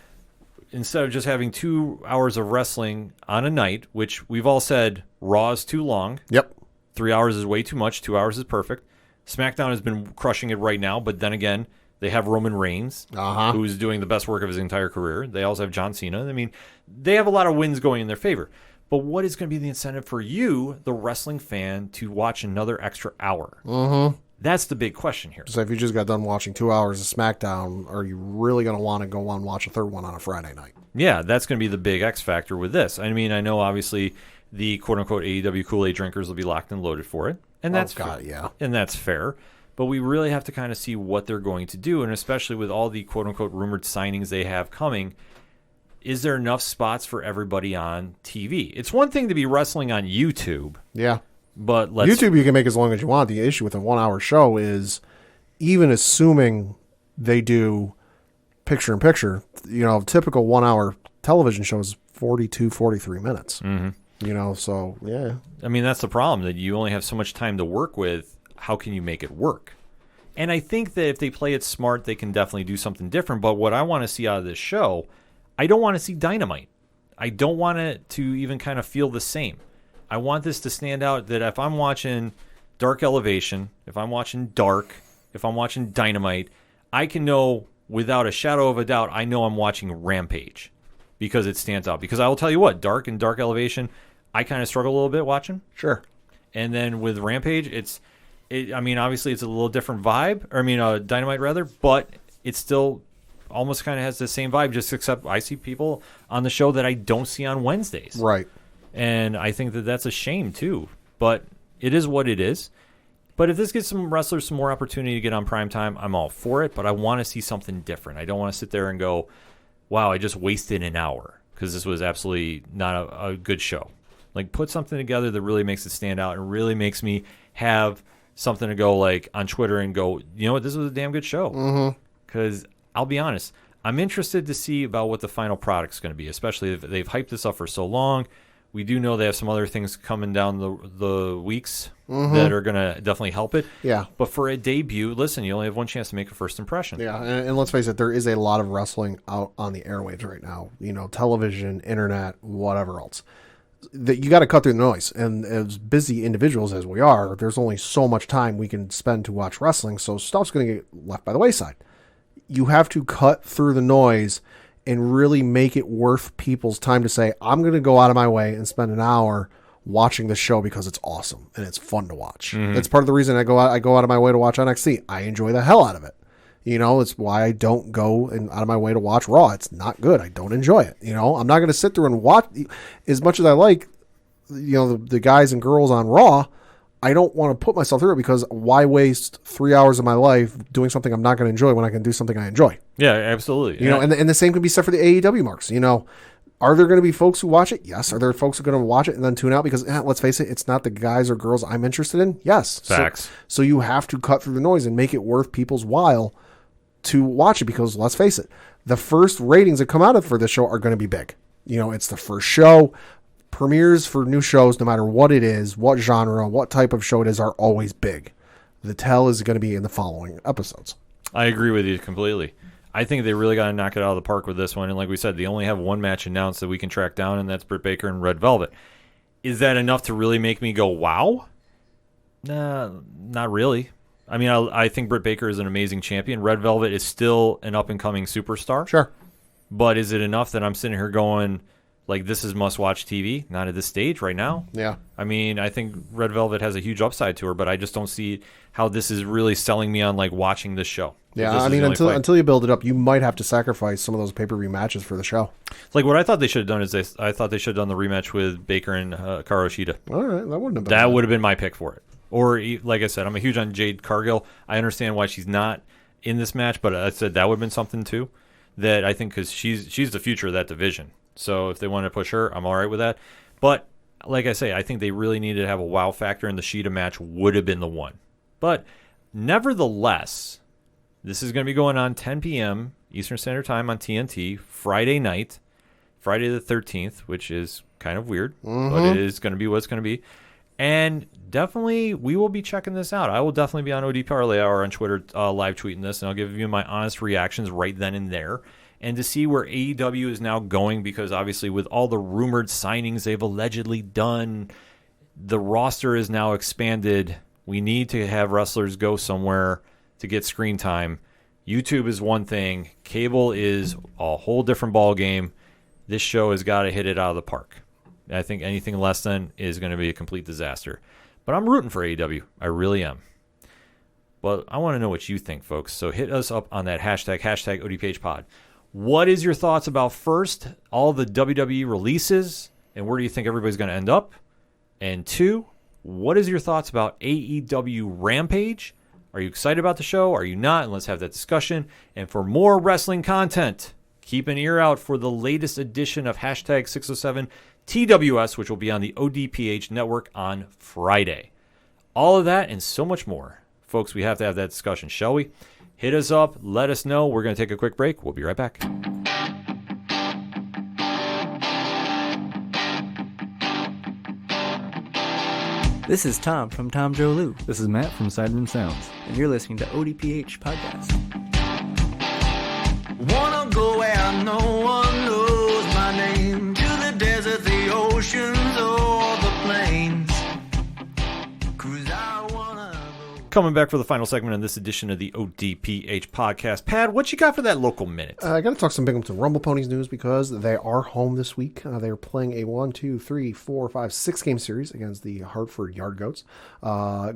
instead of just having 2 hours of wrestling on a night, which we've all said Raw is too long. Yep. 3 hours is way too much. 2 hours is perfect. SmackDown has been crushing it right now, but then again, they have Roman Reigns, who's doing the best work of his entire career. They also have John Cena. I mean, they have a lot of wins going in their favor. But what is going to be the incentive for you, the wrestling fan, to watch another extra hour? Mm-hmm. That's the big question here. So if you just got done watching 2 hours of SmackDown, are you really going to want to go on and watch a third one on a Friday night? Yeah, that's going to be the big X factor with this. I mean, I know obviously the quote-unquote AEW Kool-Aid drinkers will be locked and loaded for it. And that's fair. And that's fair. But we really have to kind of see what they're going to do, and especially with all the quote-unquote rumored signings they have coming, is there enough spots for everybody on TV? It's one thing to be wrestling on YouTube. Yeah. But YouTube you can make as long as you want. The issue with a 1 hour show is, even assuming they do picture-in-picture, typical 1 hour television shows 42, 43 minutes. You know, so, yeah. I mean, that's the problem, that you only have so much time to work with. How can you make it work? And I think that if they play it smart, they can definitely do something different. But what I want to see out of this show, I don't want to see Dynamite. I don't want it to even kind of feel the same. I want this to stand out, that if I'm watching Dark Elevation, if I'm watching Dark, if I'm watching Dynamite, I can know without a shadow of a doubt, I know I'm watching Rampage because it stands out. Because I will tell you what, Dark and Dark Elevation, I kind of struggle a little bit watching. Sure. And then with Rampage, I mean, obviously it's a little different vibe. Or, I mean, Dynamite rather, but it still almost kind of has the same vibe, just except I see people on the show that I don't see on Wednesdays. Right. And I think that that's a shame, too. But it is what it is. But if this gives some wrestlers some more opportunity to get on primetime, I'm all for it. But I want to see something different. I don't want to sit there and go, wow, I just wasted an hour, because this was absolutely not a good show. Like, put something together that really makes it stand out and really makes me have something to go, like, on Twitter and go, you know what, this was a damn good show. Because I'll be honest, I'm interested to see about what the final product's going to be, especially if they've hyped this up for so long. We do know they have some other things coming down the weeks that are going to definitely help it. Yeah. But for a debut, listen, you only have one chance to make a first impression. Yeah, and let's face it, there is a lot of wrestling out on the airwaves right now. You know, television, internet, whatever else. That you got to cut through the noise. And as busy individuals as we are, there's only so much time we can spend to watch wrestling, so stuff's going to get left by the wayside. You have to cut through the noise and really make it worth people's time to say, I'm going to go out of my way and spend an hour watching the show because it's awesome and it's fun to watch. That's part of the reason I go out of my way to watch NXT. I enjoy the hell out of it. You know, it's why I don't go out of my way to watch Raw. It's not good. I don't enjoy it. You know, I'm not going to sit there and watch as much as I like, you know, the guys and girls on Raw. I don't want to put myself through it, because why waste 3 hours of my life doing something I'm not going to enjoy when I can do something I enjoy? Yeah, absolutely. You know, and the same can be said for the AEW marks. You know, are there going to be folks who watch it? Yes. Are there folks who are going to watch it and then tune out because, let's face it, it's not the guys or girls I'm interested in? Yes. Facts. So you have to cut through the noise and make it worth people's while to watch it, because let's face it, the first ratings that come out of for this show are going to be big. You know, it's the first show. Premieres for new shows, no matter what it is, what genre, what type of show it is, are always big. The tell is going to be in the following episodes. I agree with you completely. I think they really got to knock it out of the park with this one. And like we said, they only have one match announced that we can track down, and that's Britt Baker and Red Velvet. Is that enough to really make me go, wow? Nah, not really. I mean, I think Britt Baker is an amazing champion. Red Velvet is still an up-and-coming superstar. Sure. But is it enough that I'm sitting here going, like, this is must-watch TV? Not at this stage right now. Yeah. I mean, I think Red Velvet has a huge upside to her, but I just don't see how this is really selling me on, like, watching this show. Yeah, I mean, until you build it up, you might have to sacrifice some of those pay-per-view matches for the show. Like, what I thought they should have done is I thought they should have done the rematch with Baker and Karu Shida. All right, that wouldn't have been That bad. would have been my pick for it. Or, like I said, I'm a huge on Jade Cargill. I understand why she's not in this match, but I said that would have been something, too, that I think, because she's the future of that division. So if they want to push her, I'm all right with that. But like I say, I think they really needed to have a wow factor, and the Sheeta match would have been the one. But nevertheless, this is going to be going on 10 p.m. Eastern Standard Time on TNT Friday night, Friday the 13th, which is kind of weird, but it is going to be what it's going to be. And definitely, we will be checking this out. I will definitely be on OD Parlay Hour on Twitter live tweeting this, and I'll give you my honest reactions right then and there. And to see where AEW is now going, because obviously with all the rumored signings they've allegedly done, the roster is now expanded. We need to have wrestlers go somewhere to get screen time. YouTube is one thing. Cable is a whole different ball game. This show has got to hit it out of the park. I think anything less than is going to be a complete disaster. But I'm rooting for AEW. I really am. But I want to know what you think, folks. So hit us up on that hashtag ODPHpod. What is your thoughts about, first, all the WWE releases, and where do you think everybody's going to end up? And 2, what is your thoughts about AEW Rampage? Are you excited about the show? Are you not? And let's have that discussion. And for more wrestling content, keep an ear out for the latest edition of hashtag 607 TWS, which will be on the ODPH network on Friday. All of that and so much more. Folks, we have to have that discussion, shall we? Hit us up. Let us know. We're going to take a quick break. We'll be right back. This is Tom from Tom Joe Lou, This is Matt from Sideroom Sounds. and you're listening to ODPH Podcast. Wanna go where no one knows my name, to the desert, the oceans, or the plains. 'Cause I wanna go. Coming back for the final segment on this edition of the ODPH podcast. Pad, what you got for that local minute? I got to talk some Big Ups and Rumble Ponies news because they are home this week. They're playing a 1, 2, 3, 4, 5, 6 game series against the Hartford Yard Goats.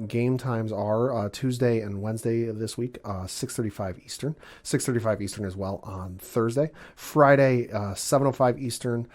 Game times are Tuesday and Wednesday of this week, 6:35 Eastern. 6:35 Eastern as well on Thursday. Friday, 7:05 Eastern.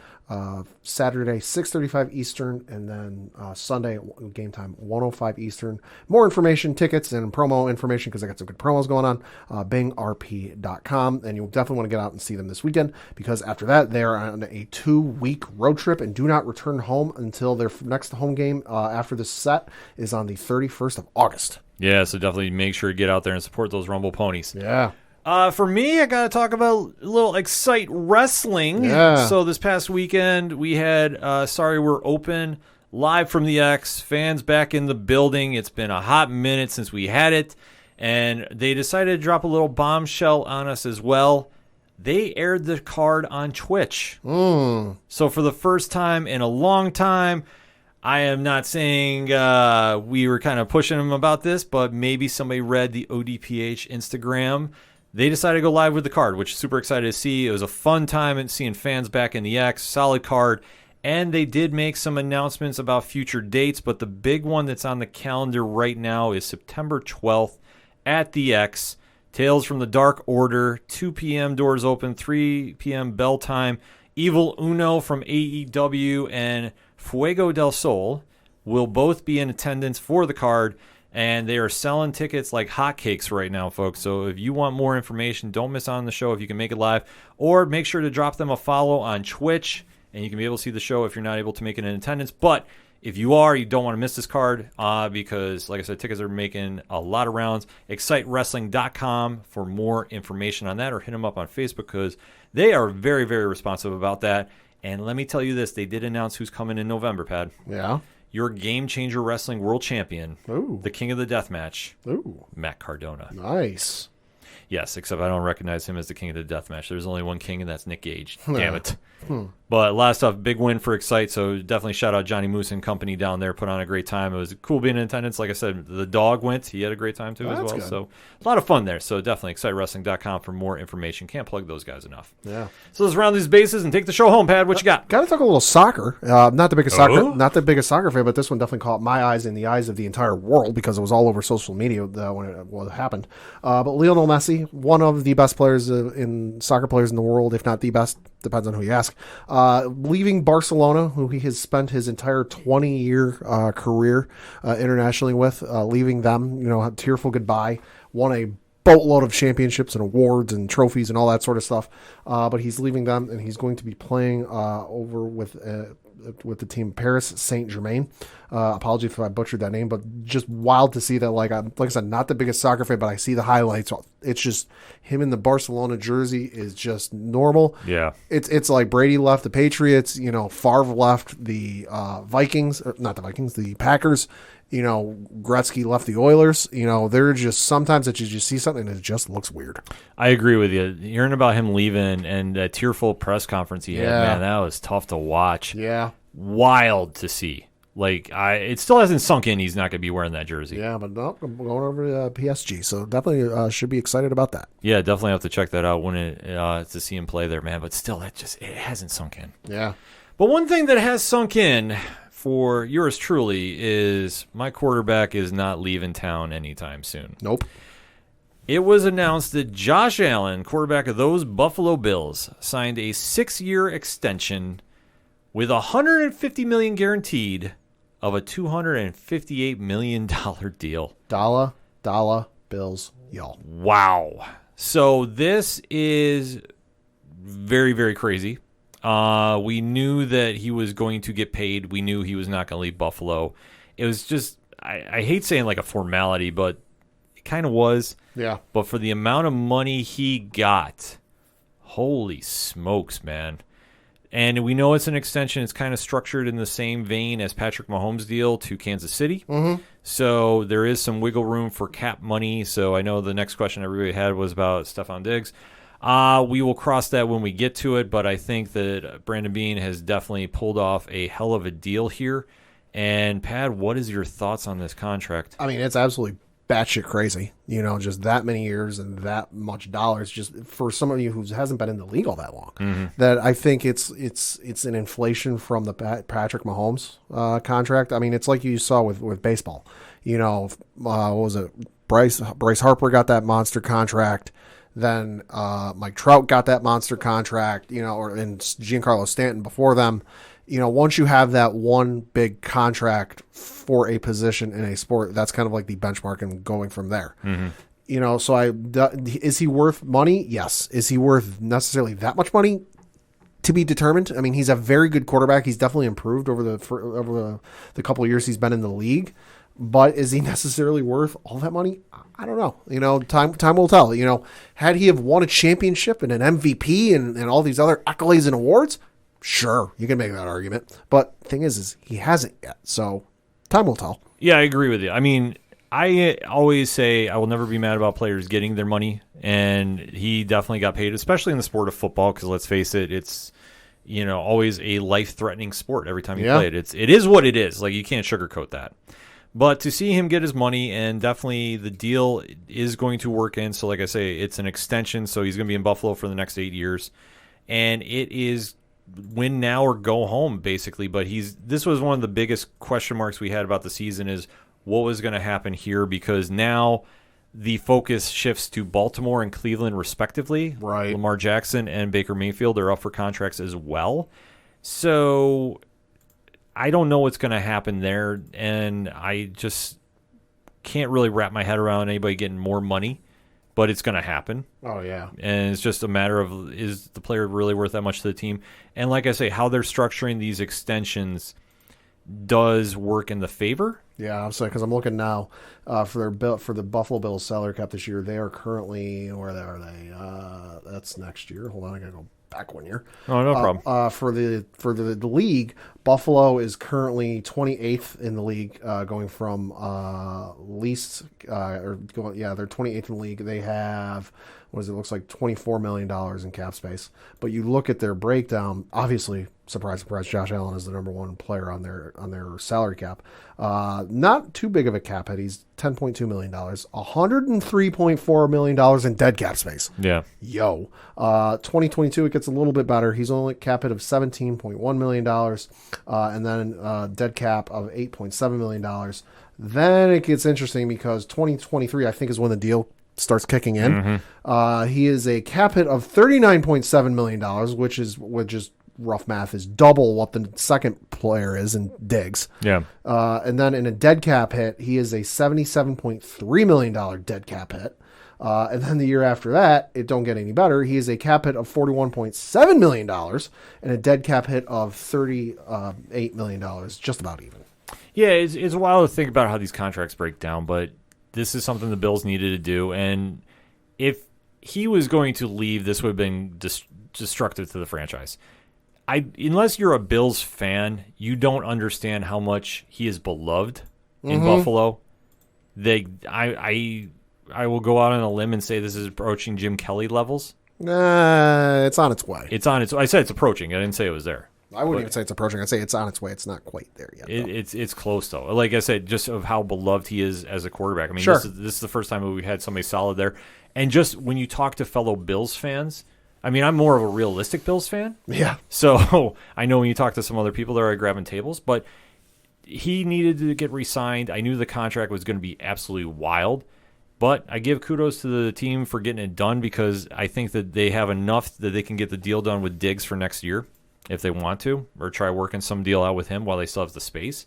Saturday, 6:35 Eastern, and then Sunday, game time, 1:05 Eastern. More information, tickets, and promo information, because I got some good promos going on, bingrp.com, and you'll definitely want to get out and see them this weekend, because after that, they're on a 2-week road trip and do not return home until their next home game after this set is on the 31st of August. Yeah, so definitely make sure to get out there and support those Rumble Ponies. Yeah. For me, I got to talk about a little Excite Wrestling. Yeah. So this past weekend, we had Sorry We're Open live from the X. Fans back in the building. It's been a hot minute since we had it. And they decided to drop a little bombshell on us as well. They aired the card on Twitch. So for the first time in a long time, I am not saying we were kind of pushing them about this, but maybe somebody read the ODPH Instagram. They decided to go live with the card, which is super excited to see. It was a fun time and seeing fans back in the X, solid card. And they did make some announcements about future dates, but the big one that's on the calendar right now is September 12th at the X. Tales from the Dark Order, 2 p.m. doors open, 3 p.m. bell time. Evil Uno from AEW and Fuego del Sol will both be in attendance for the card. And they are selling tickets like hotcakes right now, folks. So if you want more information, don't miss out on the show if you can make it live. Or make sure to drop them a follow on Twitch, and you can be able to see the show if you're not able to make it in attendance. But if you are, you don't want to miss this card because, like I said, tickets are making a lot of rounds. ExciteWrestling.com for more information on that, or hit them up on Facebook because they are very, very responsive about that. And let me tell you this, they did announce who's coming in November, Pad. Yeah. Your Game Changer Wrestling World Champion, Ooh. the King of the Deathmatch, Ooh. Matt Cardona. Nice. Yes, except I don't recognize him as the King of the Deathmatch. There's only one king, and that's Nick Gage. Damn it. But a lot of stuff, big win for Excite, so definitely shout out Johnny Moose and company down there, put on a great time. It was cool being in attendance. Like I said, the dog went. He had a great time, too, as well. Good. So a lot of fun there. So definitely ExciteWrestling.com for more information. Can't plug those guys enough. Yeah. So let's round these bases and take the show home, Pad. What you got? Got to talk a little soccer. Not the biggest soccer fan, but this one definitely caught my eyes and the eyes of the entire world because it was all over social media when it happened. But Lionel Messi, one of the best players soccer players in the world, if not the best, depends on who you ask, leaving Barcelona, who he has spent his entire 20-year career internationally with, leaving them, a tearful goodbye, won a boatload of championships and awards and trophies and all that sort of stuff, but he's leaving them, and he's going to be playing over with the team Paris Saint-Germain. Apology if I butchered that name, but just wild to see that. Like I said, not the biggest soccer fan, but I see the highlights. It's just him in the Barcelona jersey is just normal. Yeah. It's like Brady left the Patriots, Favre left the Vikings, not the Vikings, the Packers. Gretzky left the Oilers. They're just sometimes that you just see something and it just looks weird. I agree with you. Hearing about him leaving and a tearful press conference he had, man, that was tough to watch. Yeah. Wild to see. It still hasn't sunk in he's not going to be wearing that jersey. Yeah, but no, I'm going over to PSG, so definitely should be excited about that. Yeah, definitely have to check that out to see him play there, man. But still, it hasn't sunk in. Yeah. But one thing that has sunk in for yours truly is my quarterback is not leaving town anytime soon. Nope. It was announced that Josh Allen, quarterback of those Buffalo Bills, signed a 6-year extension with $150 million guaranteed of a $258 million deal. Dollar bills, y'all. Wow. So this is very, very crazy. We knew that he was going to get paid. We knew he was not going to leave Buffalo. It was just, I hate saying like a formality, but it kind of was. Yeah. But for the amount of money he got, holy smokes, man. And we know it's an extension. It's kind of structured in the same vein as Patrick Mahomes' deal to Kansas City. So there is some wiggle room for cap money. So I know the next question everybody had was about Stephon Diggs. We will cross that when we get to it, but I think that Brandon Beane has definitely pulled off a hell of a deal here. And, Pat, what is your thoughts on this contract? I mean, it's absolutely batshit crazy. Just that many years and that much dollars, just for somebody who hasn't been in the league all that long. That I think it's an inflation from the Patrick Mahomes contract. I mean, it's like you saw with baseball. What was it? Bryce Harper got that monster contract. Then Mike Trout got that monster contract, and Giancarlo Stanton before them. Once you have that one big contract for a position in a sport, that's kind of like the benchmark and going from there. Is he worth money? Yes. Is he worth necessarily that much money? To be determined. I mean, he's a very good quarterback. He's definitely improved over the couple of years he's been in the league. But is he necessarily worth all that money? I don't know. Time will tell. Had he have won a championship and an MVP and all these other accolades and awards, sure, you can make that argument. But the thing is he hasn't yet. So time will tell. Yeah, I agree with you. I mean, I always say I will never be mad about players getting their money, and he definitely got paid, especially in the sport of football, because let's face it, it's always a life-threatening sport every time you play it. It is what it is. Like, you can't sugarcoat that. But to see him get his money, and definitely the deal is going to work in. So like I say, it's an extension, so he's going to be in Buffalo for the next 8 years. And it is win now or go home, basically. But this was one of the biggest question marks we had about the season is what was going to happen here, because now the focus shifts to Baltimore and Cleveland respectively. Right. Lamar Jackson and Baker Mayfield are up for contracts as well. So I don't know what's going to happen there, and I just can't really wrap my head around anybody getting more money, but it's going to happen. Oh, yeah. And it's just a matter of, is the player really worth that much to the team? And like I say, how they're structuring these extensions does work in the favor. Yeah, I'm sorry, because I'm looking now for the Buffalo Bills salary cap this year. They are currently, where are they? That's next year. Hold on, I got to go back 1 year. Oh, no problem. For the league, Buffalo is currently 28th in the league, going from least they're 28th in the league. They have it looks like $24 million in cap space. But you look at their breakdown, obviously, surprise, surprise, Josh Allen is the number one player on their salary cap. Not too big of a cap hit. He's $10.2 million, $103.4 million in dead cap space. Yeah. 2022, it gets a little bit better. He's only cap hit of $17.1 million, and then dead cap of $8.7 million. Then it gets interesting because 2023, I think, is when the deal starts kicking in. He is a cap hit of $39.7 million, which is rough math is double what the second player is in Diggs. Yeah. And then in a dead cap hit, he is a $77.3 million dead cap hit. And then the year after that, it don't get any better. He is a cap hit of $41.7 million and a dead cap hit of $38 million, just about even. Yeah, it's wild to think about how these contracts break down, but this is something the Bills needed to do. And if he was going to leave, this would have been destructive to the franchise. Unless you're a Bills fan, you don't understand how much he is beloved in Buffalo. I will go out on a limb and say this is approaching Jim Kelly levels. It's on its way. I said it's approaching. I didn't say it was there. I wouldn't even say it's approaching. I'd say it's on its way. It's not quite there yet. It's close, though. Like I said, just of how beloved he is as a quarterback. I mean, sure. This is the first time we've had somebody solid there. And just when you talk to fellow Bills fans, I mean, I'm more of a realistic Bills fan. Yeah. So I know when you talk to some other people, they're grabbing tables. But he needed to get re-signed. I knew the contract was going to be absolutely wild. But I give kudos to the team for getting it done, because I think that they have enough that they can get the deal done with Diggs for next year if they want to, or try working some deal out with him while they still have the space.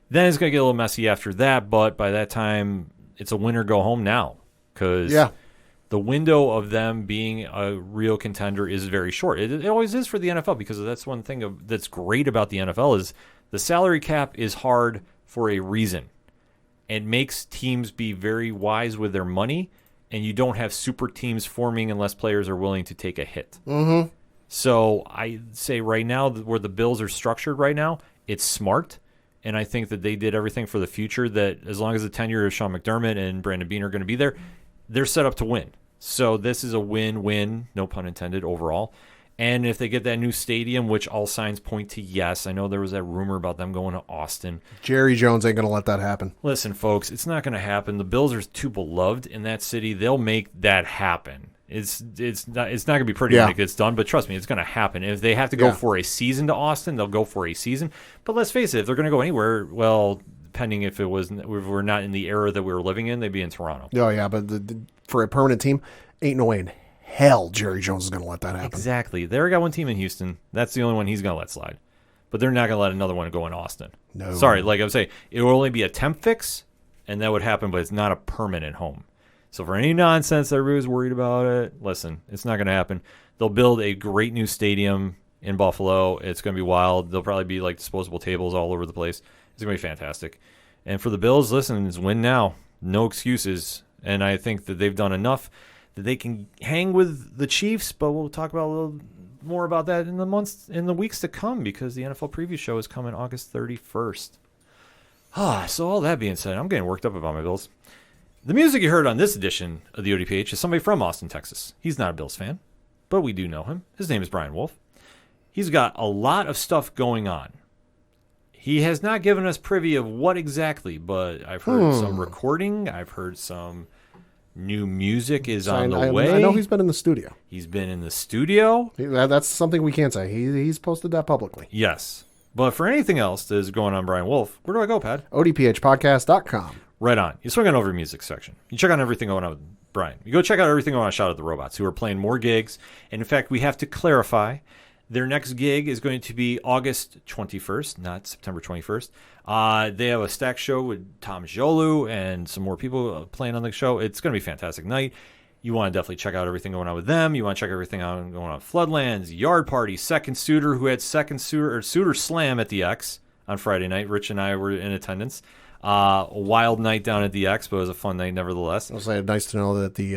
Then it's going to get a little messy after that, but by that time, it's a win or go home now, because the window of them being a real contender is very short. It always is for the NFL, because that's one thing that's great about the NFL is the salary cap is hard for a reason. It makes teams be very wise with their money, and you don't have super teams forming unless players are willing to take a hit. So I say right now, where the Bills are structured right now, it's smart. And I think that they did everything for the future, that as long as the tenure of Sean McDermott and Brandon Beane are going to be there, they're set up to win. So this is a win-win, no pun intended, overall. And if they get that new stadium, which all signs point to yes, I know there was that rumor about them going to Austin. Jerry Jones ain't going to let that happen. Listen, folks, it's not going to happen. The Bills are too beloved in that city. They'll make that happen. It's not going to be pretty when it gets done, but trust me, it's going to happen. If they have to go for a season to Austin, they'll go for a season. But let's face it, if they're going to go anywhere, well, depending if we're not in the era that we were living in, they'd be in Toronto. Oh, yeah, but for a permanent team, ain't no way in hell Jerry Jones is going to let that happen. Exactly. They already got one team in Houston. That's the only one he's going to let slide. But they're not going to let another one go in Austin. No. Sorry, like I was saying, it will only be a temp fix, and that would happen, but it's not a permanent home. So for any nonsense that everybody's worried about it, listen, it's not going to happen. They'll build a great new stadium in Buffalo. It's going to be wild. There'll probably be like disposable tables all over the place. It's going to be fantastic. And for the Bills, listen, it's win now. No excuses. And I think that they've done enough that they can hang with the Chiefs, but we'll talk about a little more about that in the weeks to come, because the NFL preview show is coming August 31st. So all that being said, I'm getting worked up about my Bills. The music you heard on this edition of the ODPH is somebody from Austin, Texas. He's not a Bills fan, but we do know him. His name is Brian Wolf. He's got a lot of stuff going on. He has not given us privy of what exactly, but I've heard some recording. I've heard some new music is on the way. I know he's been in the studio. He's been in the studio. That's something we can't say. He's posted that publicly. Yes. But for anything else that is going on, Brian Wolf, where do I go, Pat? ODPHpodcast.com. Right on. You swing on over to the music section. You check out everything going on with Brian. You go check out everything going on Shout at the Robots, who are playing more gigs. And in fact, we have to clarify, their next gig is going to be August 21st, not September 21st. They have a stack show with Tom Jolu and some more people playing on the show. It's going to be a fantastic night. You want to definitely check out everything going on with them. You want to check everything out going on with Floodlands, Yard Party, Second Suitor, who had Suitor Slam at the X on Friday night. Rich and I were in attendance. A wild night down at the X, but it was a fun night nevertheless. I'll say it's nice to know that the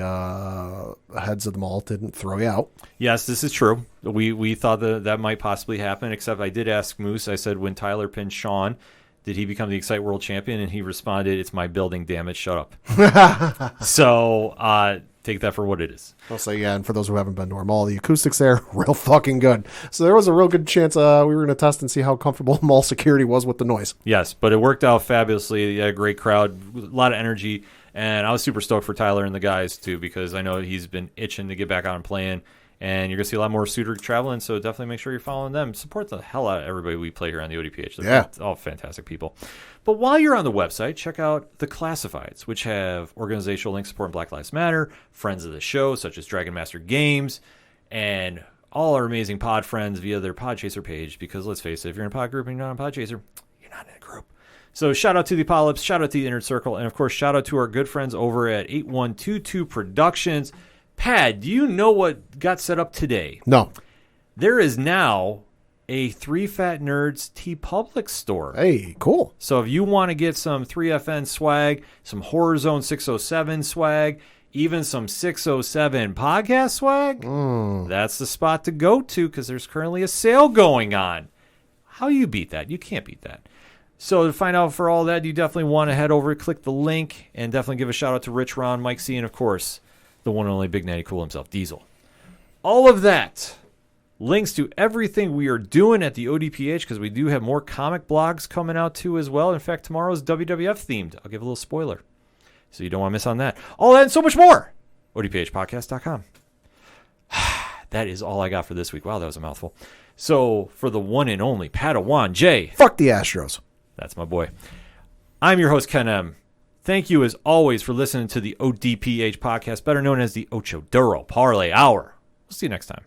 heads of the mall didn't throw you out. Yes, this is true. We thought that might possibly happen, except I did ask Moose. I said, when Tyler pinned Sean, did he become the Excite World Champion? And he responded, "It's my building, damn it, shut up." So take that for what it is. I'll say, yeah, and for those who haven't been to our mall, the acoustics there, real fucking good. So there was a real good chance we were going to test and see how comfortable mall security was with the noise. Yes, but it worked out fabulously. You had a great crowd, a lot of energy, and I was super stoked for Tyler and the guys, too, because I know he's been itching to get back out and playing, and you're going to see a lot more Suitor traveling, so definitely make sure you're following them. Support the hell out of everybody we play here on the ODPH. They're all fantastic people. But while you're on the website, check out the Classifieds, which have organizational links supporting Black Lives Matter, friends of the show, such as Dragon Master Games, and all our amazing pod friends via their Podchaser page, because let's face it, if you're in a pod group and you're not on Podchaser, you're not in a group. So shout out to the aPODalypse, shout out to the Inner Circle, and of course, shout out to our good friends over at 8122 Productions. Pad, do you know what got set up today? No. There is now a 3 Fat Nerds TeePublic store. Hey, cool. So if you want to get some 3FN swag, some Horror Zone 607 swag, even some 607 podcast swag, that's the spot to go to, because there's currently a sale going on. How you beat that? You can't beat that. So to find out for all that, you definitely want to head over, click the link, and definitely give a shout out to Rich, Ron, Mike C, and of course, the one and only Big Natty Cool himself, Diesel. All of that links to everything we are doing at the ODPH, because we do have more comic blogs coming out too as well. In fact, tomorrow's WWF themed. I'll give a little spoiler, so you don't want to miss on that. All that and so much more. ODPHpodcast.com. That is all I got for this week. Wow, that was a mouthful. So for the one and only Padawan J. Fuck the Astros. That's my boy. I'm your host, Ken M. Thank you, as always, for listening to the ODPH podcast, better known as the Ocho Duro Parlay Hour. We'll see you next time.